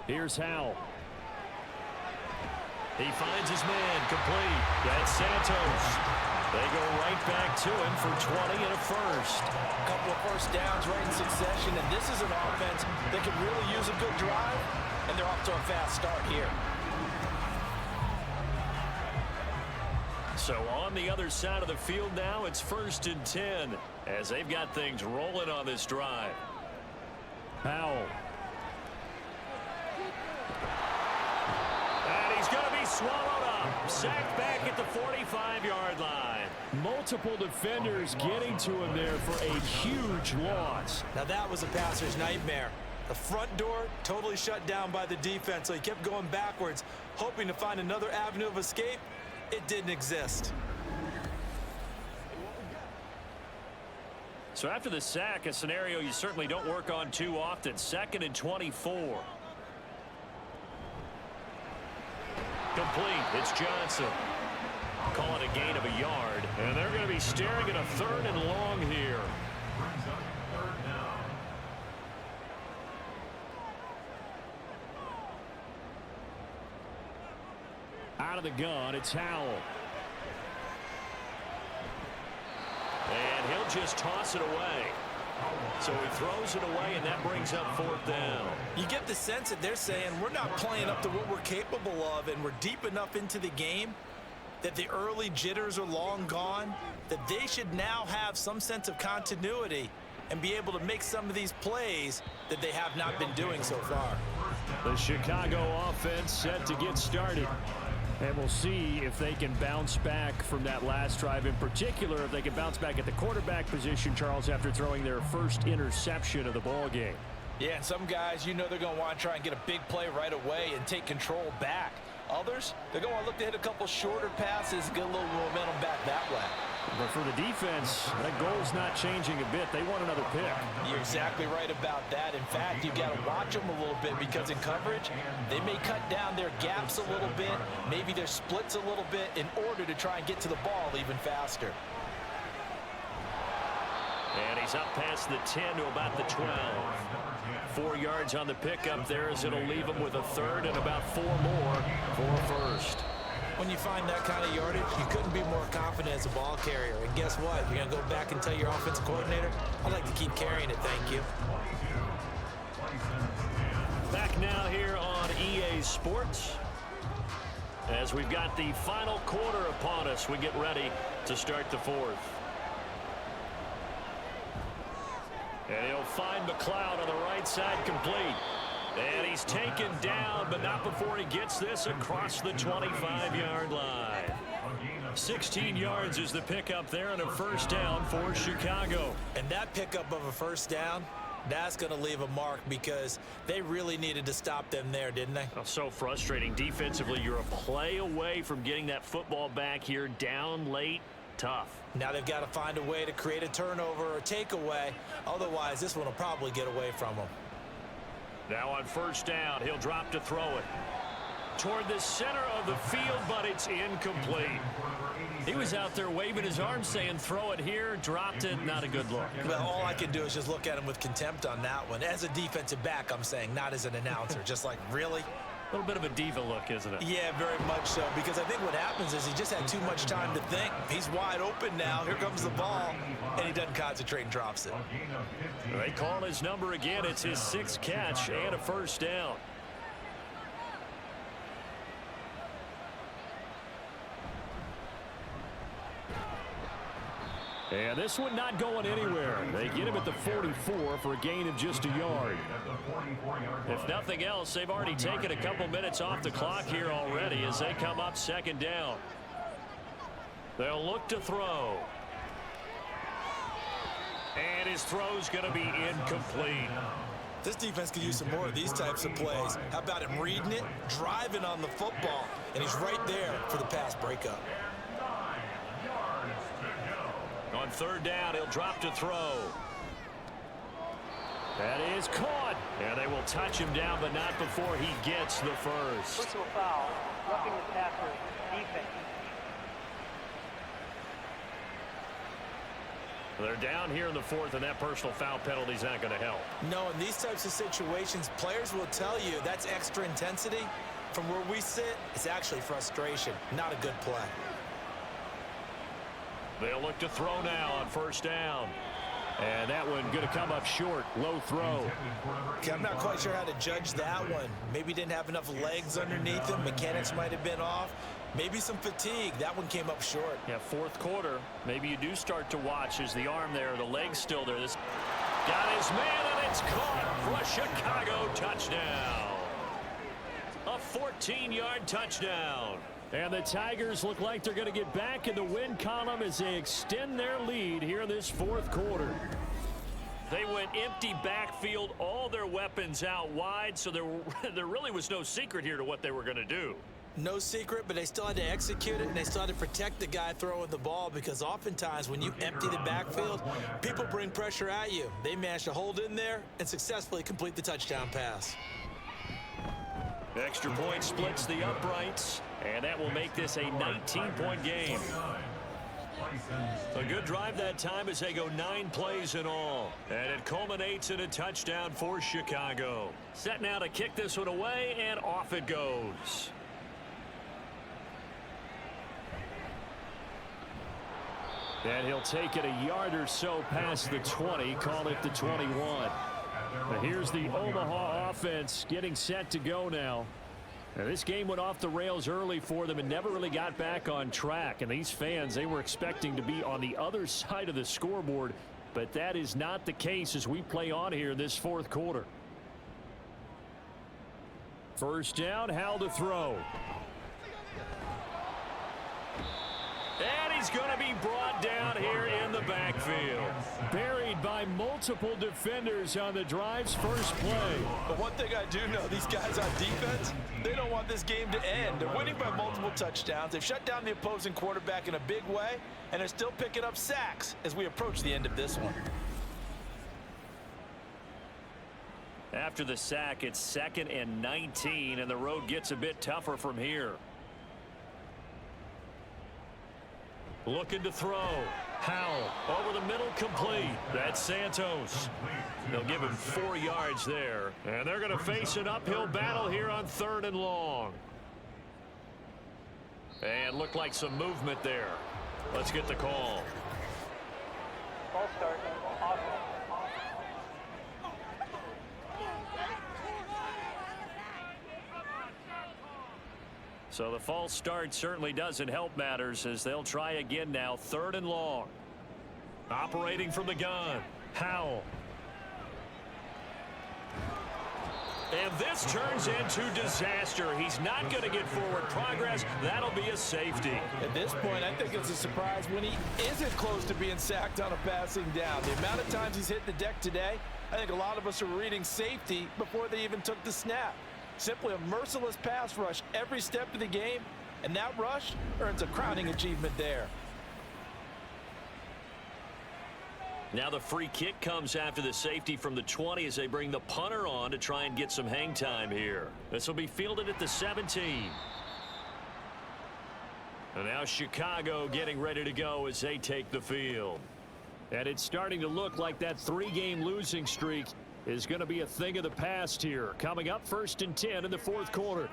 Here's Howe. He finds his man complete. That's Santos. They go right back to him for 20 and a 1st. A couple of 1st downs right in succession, and this is an offense that can really use a good drive, and they're off to a fast start here. So on the other side of the field now, it's 1st and 10 as they've got things rolling on this drive. Powell. And he's going to be swallowed up. Sacked back at the 45-yard line. Multiple defenders getting to him there for a huge loss. Now that was a passer's nightmare. The front door totally shut down by the defense, so he kept going backwards, hoping to find another avenue of escape. It didn't exist. So after the sack, a scenario you certainly don't work on too often. 2nd and 24. Complete. It's Johnson. Call it a gain of a yard. And they're going to be staring at a 3rd and long here. Out of the gun, it's Howell. And he'll just toss it away. So he throws it away, and that brings up 4th down. You get the sense that they're saying we're not playing up to what we're capable of, and we're deep enough into the game that the early jitters are long gone, that they should now have some sense of continuity and be able to make some of these plays that they have not been doing so far. The Chicago offense set to get started. And we'll see if they can bounce back from that last drive. In particular, if they can bounce back at the quarterback position, Charles, after throwing their first interception of the ball game. Yeah, and some guys, you know they're going to want to try and get a big play right away and take control back. Others, they're going to look to hit a couple shorter passes, get a little momentum back that way. But for the defense, that goal's not changing a bit. They want another pick. You're exactly right about that. In fact, you've got to watch them a little bit because in coverage, they may cut down their gaps a little bit, maybe their splits a little bit in order to try and get to the ball even faster. And he's up past the 10 to about the 12. 4 yards on the pickup there as it'll leave him with a 3rd and about 4 more for a 1st. When you find that kind of yardage, you couldn't be more confident as a ball carrier. And guess what? You're going to go back and tell your offensive coordinator, I'd like to keep carrying it, thank you. Back now here on EA Sports. As we've got the final quarter upon us, we get ready to start the 4th. And he'll find McLeod on the right side complete. And he's taken down, but not before he gets this across the 25-yard line. 16 yards is the pickup there and a 1st down for Chicago. And that pickup of a 1st down, that's going to leave a mark because they really needed to stop them there, didn't they? Oh, so frustrating. Defensively, you're a play away from getting that football back here down late. Tough. Now they've got to find a way to create a turnover or takeaway. Otherwise, this one will probably get away from them. Now on 1st down, he'll drop to throw it. Toward the center of the field, but it's incomplete. He was out there waving his arms saying, throw it here, dropped it, not a good look. Well, all I can do is just look at him with contempt on that one. As a defensive back, I'm saying, not as an announcer. Just like, really? A little bit of a diva look, isn't it? Yeah, very much so, because I think what happens is he just had too much time to think. He's wide open now. Here comes the ball, and he doesn't concentrate and drops it. They call his number again. It's his 6th catch and a first down. And this one not going anywhere. They get him at the 44 for a gain of just a yard. If nothing else, they've already taken a couple minutes off the clock here already as they come up 2nd down. They'll look to throw. And his throw's going to be incomplete. This defense could use some more of these types of plays. How about him reading it, driving on the football, and he's right there for the pass breakup. On 3rd down, he'll drop to throw. That is caught. And they will touch him down, but not before he gets the first. Personal foul, roughing the passer, defense. They're down here in the 4th, and that personal foul penalty is not going to help. No, in these types of situations, players will tell you that's extra intensity. From where we sit, it's actually frustration, not a good play. They'll look to throw now on 1st down. And that one going to come up short. Low throw. Okay, I'm not quite sure how to judge that one. Maybe didn't have enough legs underneath him. Mechanics might have been off. Maybe some fatigue. That one came up short. Yeah, 4th quarter. Maybe you do start to watch as the arm there, the leg's still there. This got his man, and it's caught for a Chicago touchdown. A 14-yard touchdown. And the Tigers look like they're going to get back in the win column as they extend their lead here in this 4th quarter. They went empty backfield, all their weapons out wide, so there really was no secret here to what they were going to do. No secret, but they still had to execute it, and they still had to protect the guy throwing the ball, because oftentimes when you empty the backfield, people bring pressure at you. They managed to hold in there and successfully complete the touchdown pass. Extra point splits the uprights, and that will make this a 19-point game. A good drive that time as they go 9 plays in all. And it culminates in a touchdown for Chicago. Set now to kick this one away, and off it goes. And he'll take it a yard or so past the 20, call it the 21. But here's the Omaha offense getting set to go now. Now, this game went off the rails early for them and never really got back on track. And these fans, they were expecting to be on the other side of the scoreboard, but that is not the case as we play on here in this 4th quarter. 1st down, Hal to throw. And he's going to be brought down here in the backfield. Buried by multiple defenders on the drive's first play. But one thing I do know, these guys on defense, they don't want this game to end. They're winning by multiple touchdowns. They've shut down the opposing quarterback in a big way, and they're still picking up sacks as we approach the end of this one. After the sack, it's 2nd and 19, and the road gets a bit tougher from here. Looking to throw. Howell over the middle, complete. That's Santos. They'll give him 4 yards there. And they're going to face an uphill battle here on 3rd and long. And looked like some movement there. Let's get the call. Ball start, offense. So the false start certainly doesn't help matters as they'll try again now. 3rd and long. Operating from the gun. Howell. And this turns into disaster. He's not going to get forward progress. That'll be a safety. At this point, I think it's a surprise when he isn't close to being sacked on a passing down. The amount of times he's hit the deck today, I think a lot of us are reading safety before they even took the snap. Simply a merciless pass rush every step of the game, and that rush earns a crowning achievement there. Now the free kick comes after the safety from the 20 as they bring the punter on to try and get some hang time here. This will be fielded at the 17. And now Chicago getting ready to go as they take the field. And it's starting to look like that 3-game losing streak is going to be a thing of the past here. Coming up, 1st and 10 in the 4th quarter.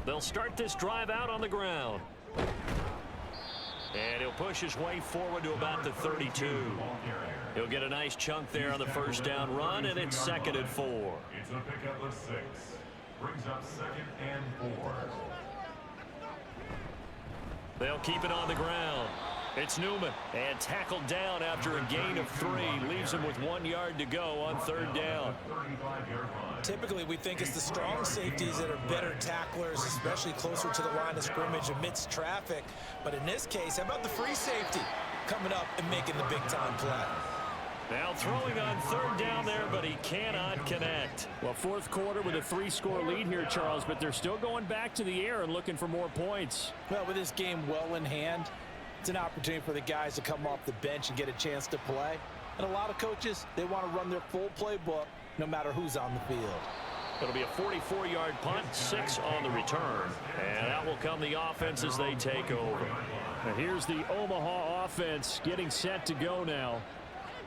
They'll start this drive out on the ground. And he'll push his way forward to about the 32. He'll get a nice chunk there on the first down run, and it's 2nd and 4. It's a pickup of 6. Brings up 2nd and 4. They'll keep it on the ground. It's Newman, and tackled down after a gain of 3. Leaves him with 1 yard to go on 3rd down. Typically, we think it's the strong safeties that are better tacklers, especially closer to the line of scrimmage amidst traffic. But in this case, how about the free safety coming up and making the big-time play? Now throwing on 3rd down there, but he cannot connect. Well, 4th quarter with a 3-score lead here, Charles, but they're still going back to the air and looking for more points. Well, with this game well in hand, it's an opportunity for the guys to come off the bench and get a chance to play. And a lot of coaches, they want to run their full playbook no matter who's on the field. It'll be a 44-yard punt, 6 on the return. And out will come the offense as they take over. Now here's the Omaha offense getting set to go now.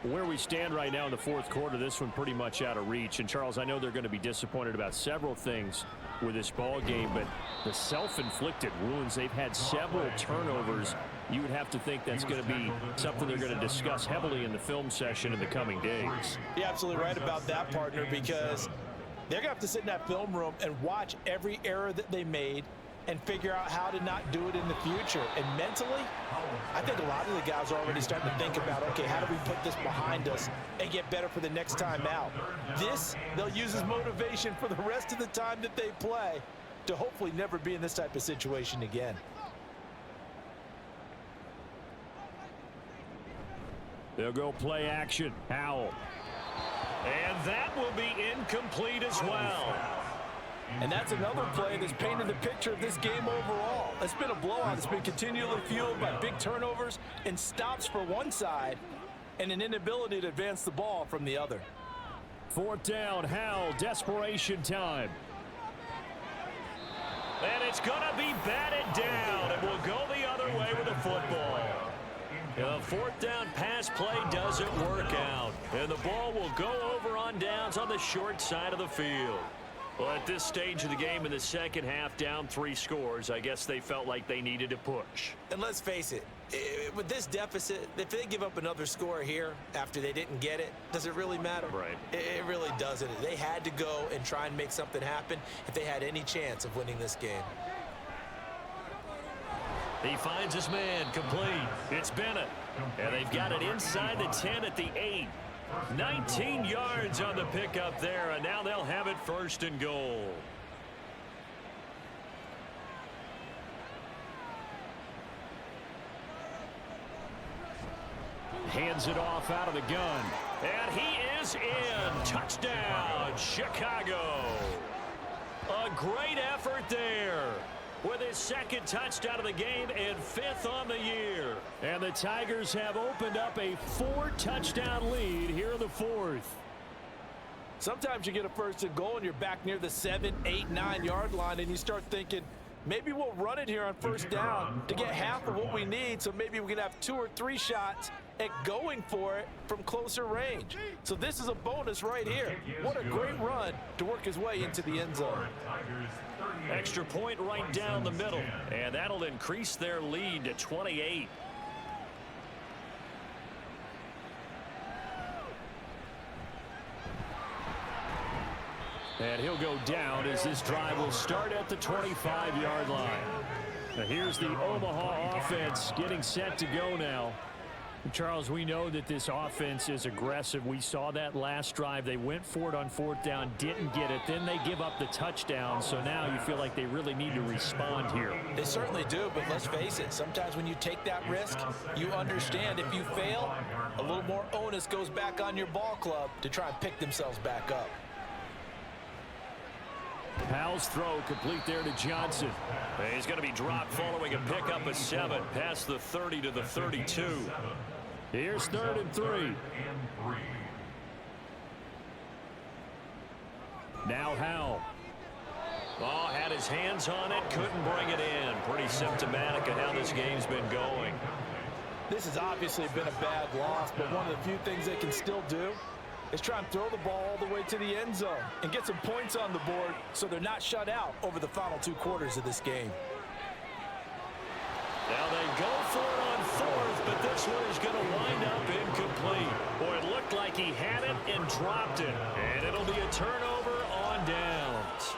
Where we stand right now in the 4th quarter, this one pretty much out of reach. And, Charles, I know they're going to be disappointed about several things with this ball game, but the self-inflicted wounds, they've had several turnovers. You would have to think that's going to be something they're going to discuss heavily in the film session in the coming days. You're absolutely right about that, partner, because they're going to have to sit in that film room and watch every error that they made and figure out how to not do it in the future. And mentally, I think a lot of the guys are already starting to think about, okay, how do we put this behind us and get better for the next time out? This, they'll use as motivation for the rest of the time that they play to hopefully never be in this type of situation again. They'll go play action. Howell. And that will be incomplete as well. And that's another play that's painted the picture of this game overall. It's been a blowout. It's been continually fueled by big turnovers and stops for one side and an inability to advance the ball from the other. 4th down, Howell, desperation time. And it's going to be batted down, and we'll go the other way with the football. The 4th down pass play doesn't work out, and the ball will go over on downs on the short side of the field. Well, at this stage of the game in the second half, down 3 scores, I guess they felt like they needed to push. And let's face it, with this deficit, if they give up another score here after they didn't get it, does it really matter? Right. It really doesn't. They had to go and try and make something happen if they had any chance of winning this game. He finds his man complete. It's Bennett. And they've got it inside the 10 at the 8. 19 yards on the pickup there, and now they'll have it 1st and goal. Hands it off out of the gun. And he is in. Touchdown, Chicago. A great effort there with his 2nd touchdown of the game and 5th on the year. And the Tigers have opened up a 4-touchdown lead here in the 4th. Sometimes you get a 1st and goal and you're back near the 7, 8, 9 yard line and you start thinking, maybe we'll run it here on 1st down to get half of what we need, so maybe we can have 2 or 3 shots at going for it from closer range. So this is a bonus right here. What a great run to work his way into the end zone. Extra point right down the middle, and that'll increase their lead to 28. And he'll go down as this drive will start at the 25-yard line. Now here's the Omaha offense getting set to go now. Charles, we know that this offense is aggressive. We saw that last drive. They went for it on 4th down, didn't get it. Then they give up the touchdown. So now you feel like they really need to respond here. They certainly do, but let's face it. Sometimes when you take that risk, you understand if you fail, a little more onus goes back on your ball club to try and pick themselves back up. Howell's throw complete there to Johnson. He's going to be dropped following a pickup of 7 past the 30 to the 32. Here's 3rd and 3. Now Howell. Oh, had his hands on it, couldn't bring it in. Pretty symptomatic of how this game's been going. This has obviously been a bad loss, but one of the few things they can still do is try and throw the ball all the way to the end zone and get some points on the board so they're not shut out over the final 2 quarters of this game. Now they go for it on 4th, but this one is going to wind up incomplete. Boy, it looked like he had it and dropped it. And it'll be a turnover on downs.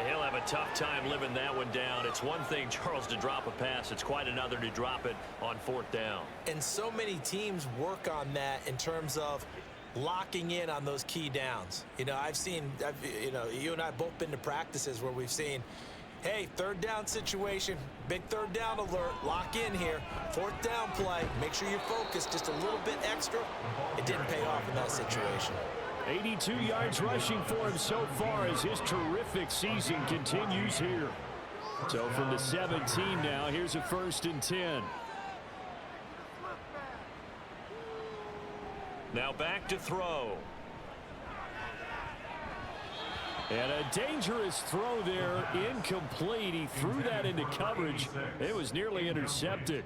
He'll have a tough time living that one down. It's one thing, Charles, to drop a pass. It's quite another to drop it on 4th down. And so many teams work on that in terms of locking in on those key downs. You know, you and I have both been to practices where we've seen, hey, 3rd down situation, big 3rd down alert, lock in here, 4th down play, make sure you're focused just a little bit extra. It didn't pay off in that situation. 82 yards rushing for him so far as his terrific season continues here. So from the 17 now, here's a 1st and 10. Now back to throw. And a dangerous throw there, incomplete. He threw that into coverage. It was nearly intercepted.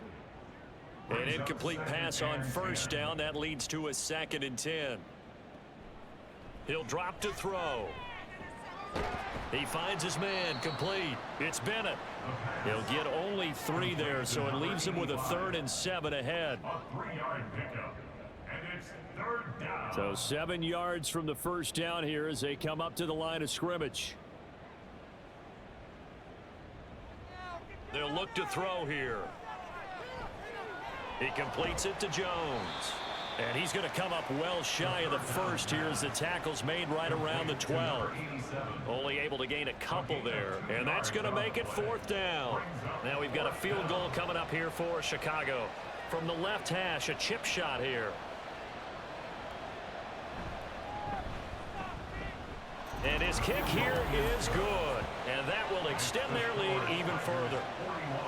An incomplete pass on 1st down. That leads to a 2nd and 10. He'll drop to throw. He finds his man, complete. It's Bennett. He'll get only 3 there, so it leaves him with a 3rd and 7 ahead. A 3-yard pickup. And it's 3rd down. So 7 yards from the 1st down here as they come up to the line of scrimmage. They'll look to throw here. He completes it to Jones. And he's going to come up well shy of the 1st here as the tackle's made right around the 12. Only able to gain a couple there. And that's going to make it 4th down. Now we've got a field goal coming up here for Chicago. From the left hash, a chip shot here. And his kick here is good. And that will extend their lead even further.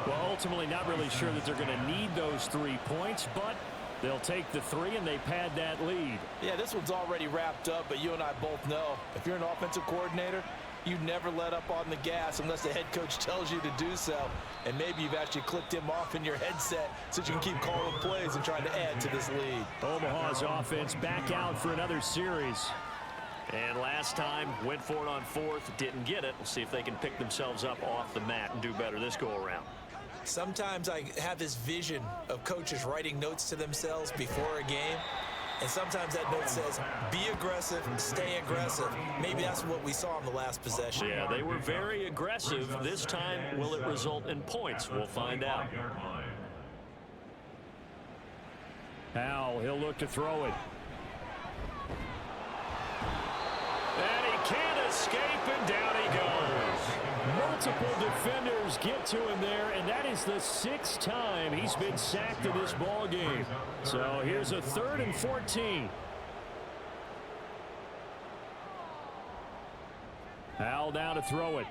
Well, ultimately not really sure that they're going to need those 3 points, but they'll take the 3 and they pad that lead. Yeah, this one's already wrapped up, but you and I both know if you're an offensive coordinator, you never let up on the gas unless the head coach tells you to do so. And maybe you've actually clicked him off in your headset so you can keep calling plays and trying to add to this lead. Omaha's offense back out for another series. And last time, went for it on 4th, didn't get it. We'll see if they can pick themselves up off the mat and do better this go-around. Sometimes I have this vision of coaches writing notes to themselves before a game. And sometimes that note says, be aggressive, stay aggressive. Maybe that's what we saw in the last possession. Yeah, they were very aggressive. This time, will it result in points? We'll find out. Powell, he'll look to throw it. And he can't escape, and down he goes. Multiple defenders get to him there, and that is the 6th time he's been sacked in this ball game. So here's a 3rd and 14. Powell down to throw it.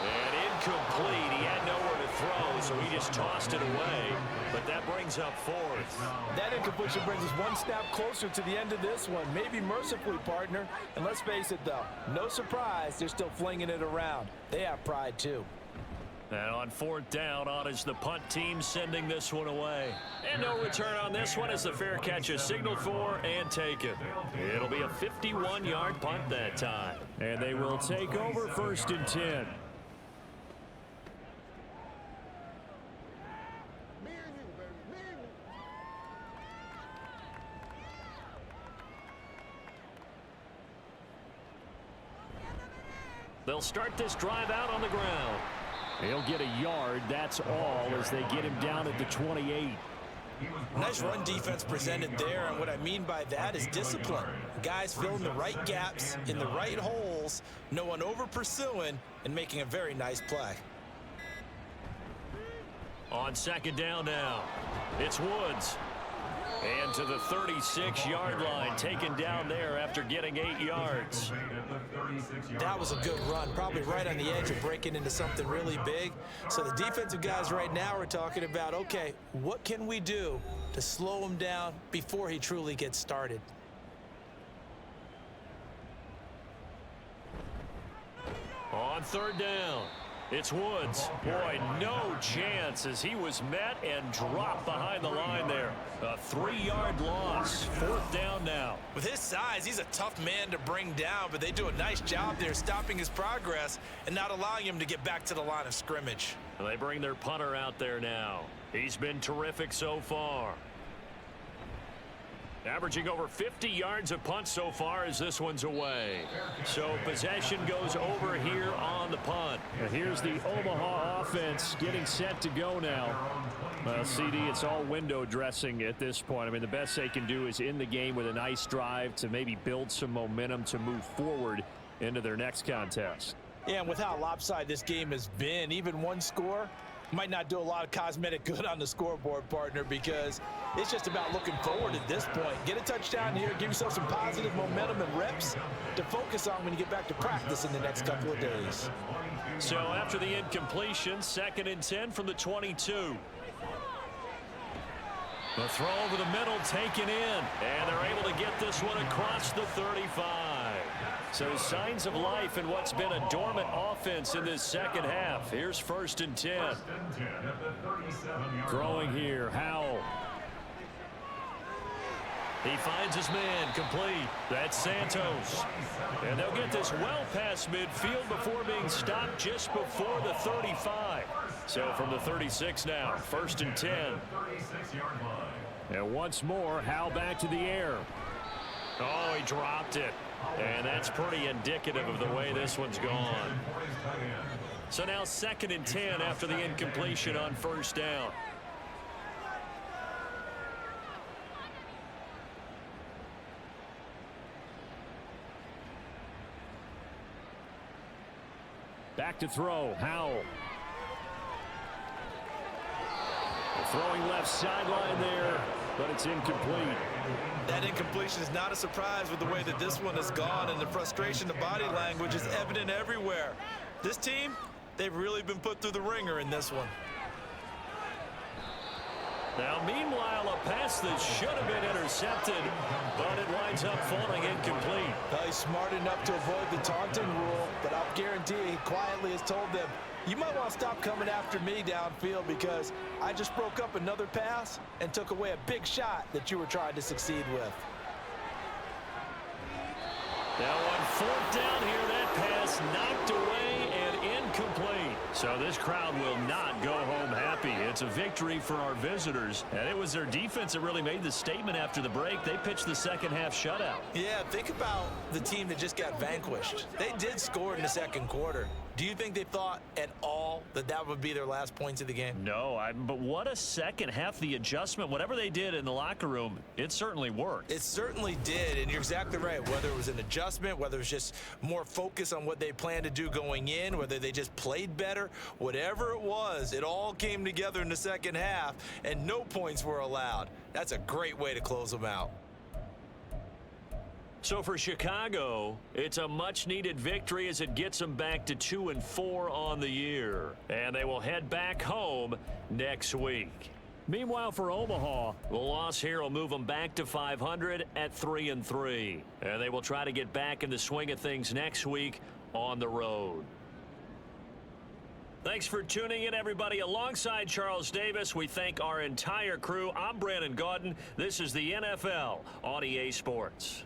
And incomplete. He had nowhere to throw, so he just tossed it away. But that brings up 4th. That incompletion brings us one snap closer to the end of this one. Maybe mercifully, partner. And let's face it, though, no surprise, they're still flinging it around. They have pride, too. And on 4th down, on is the punt team sending this one away. And no return on this one as the fair catch is signaled for and taken. It'll be a 51-yard punt that time. And they will take over 1st and 10. They'll start this drive out on the ground. He'll get a yard, that's all, as they get him down at the 28. Nice run defense presented there, and what I mean by that is discipline. Guys filling the right gaps in the right holes, no one over pursuing, and making a very nice play. On 2nd down now, it's Woods. And to the 36-yard line, taken down there after getting 8 yards. That was a good run, probably right on the edge of breaking into something really big. So the defensive guys right now are talking about, okay, what can we do to slow him down before he truly gets started? On 3rd down, It's Woods. Boy, no chance as he was met and dropped behind the line there. A 3-yard loss. 4th down now. With his size, he's a tough man to bring down, but they do a nice job there stopping his progress and not allowing him to get back to the line of scrimmage. They bring their punter out there now. He's been terrific so far. Averaging over 50 yards a punt so far as this one's away. So possession goes over here on the punt. And here's the Omaha offense getting set to go now. Well, CD, it's all window dressing at this point. I mean, the best they can do is in the game with a nice drive to maybe build some momentum to move forward into their next contest. Yeah, and with how lopsided this game has been, even one score might not do a lot of cosmetic good on the scoreboard, partner, because it's just about looking forward at this point. Get a touchdown here, give yourself some positive momentum and reps to focus on when you get back to practice in the next couple of days. So after the incompletion, 2nd and 10 from the 22. The throw over the middle taken in, and they're able to get this one across the 35. So signs of life in what's been a dormant offense in this second half. Here's 1st and 10. Throwing here, Howell. He finds his man complete. That's Santos. And they'll get this well past midfield before being stopped just before the 35. So from the 36 now, 1st and 10. And once more, Howell back to the air. Oh, he dropped it. And that's pretty indicative of the way this one's gone. So now 2nd and 10 after the incompletion on 1st down. Back to throw, Howell. Throwing left sideline there, but it's incomplete. That incompletion is not a surprise with the way that this one has gone, and the frustration, the body language is evident everywhere. This team, they've really been put through the ringer in this one. Now, meanwhile, a pass that should have been intercepted, but it winds up falling incomplete. Well, he's smart enough to avoid the taunting rule, but I'll guarantee he quietly has told them, you might want to stop coming after me downfield because I just broke up another pass and took away a big shot that you were trying to succeed with. Now on 4th down here, that pass knocked away and incomplete. So this crowd will not go home happy. It's a victory for our visitors, and it was their defense that really made the statement after the break. They pitched the second half shutout. Yeah, think about the team that just got vanquished. They did score in the second quarter. Do you think they thought at all that that would be their last points of the game? No, but what a second half. The adjustment, whatever they did in the locker room, it certainly worked. It certainly did, and you're exactly right. Whether it was an adjustment, whether it was just more focus on what they planned to do going in, whether they just played better, whatever it was, it all came together in the second half, and no points were allowed. That's a great way to close them out. So for Chicago, it's a much-needed victory as it gets them back to 2-4 on the year. And they will head back home next week. Meanwhile, for Omaha, the loss here will move them back to 500 at 3-3. And they will try to get back in the swing of things next week on the road. Thanks for tuning in, everybody. Alongside Charles Davis, we thank our entire crew. I'm Brandon Gaudin. This is the NFL on EA Sports.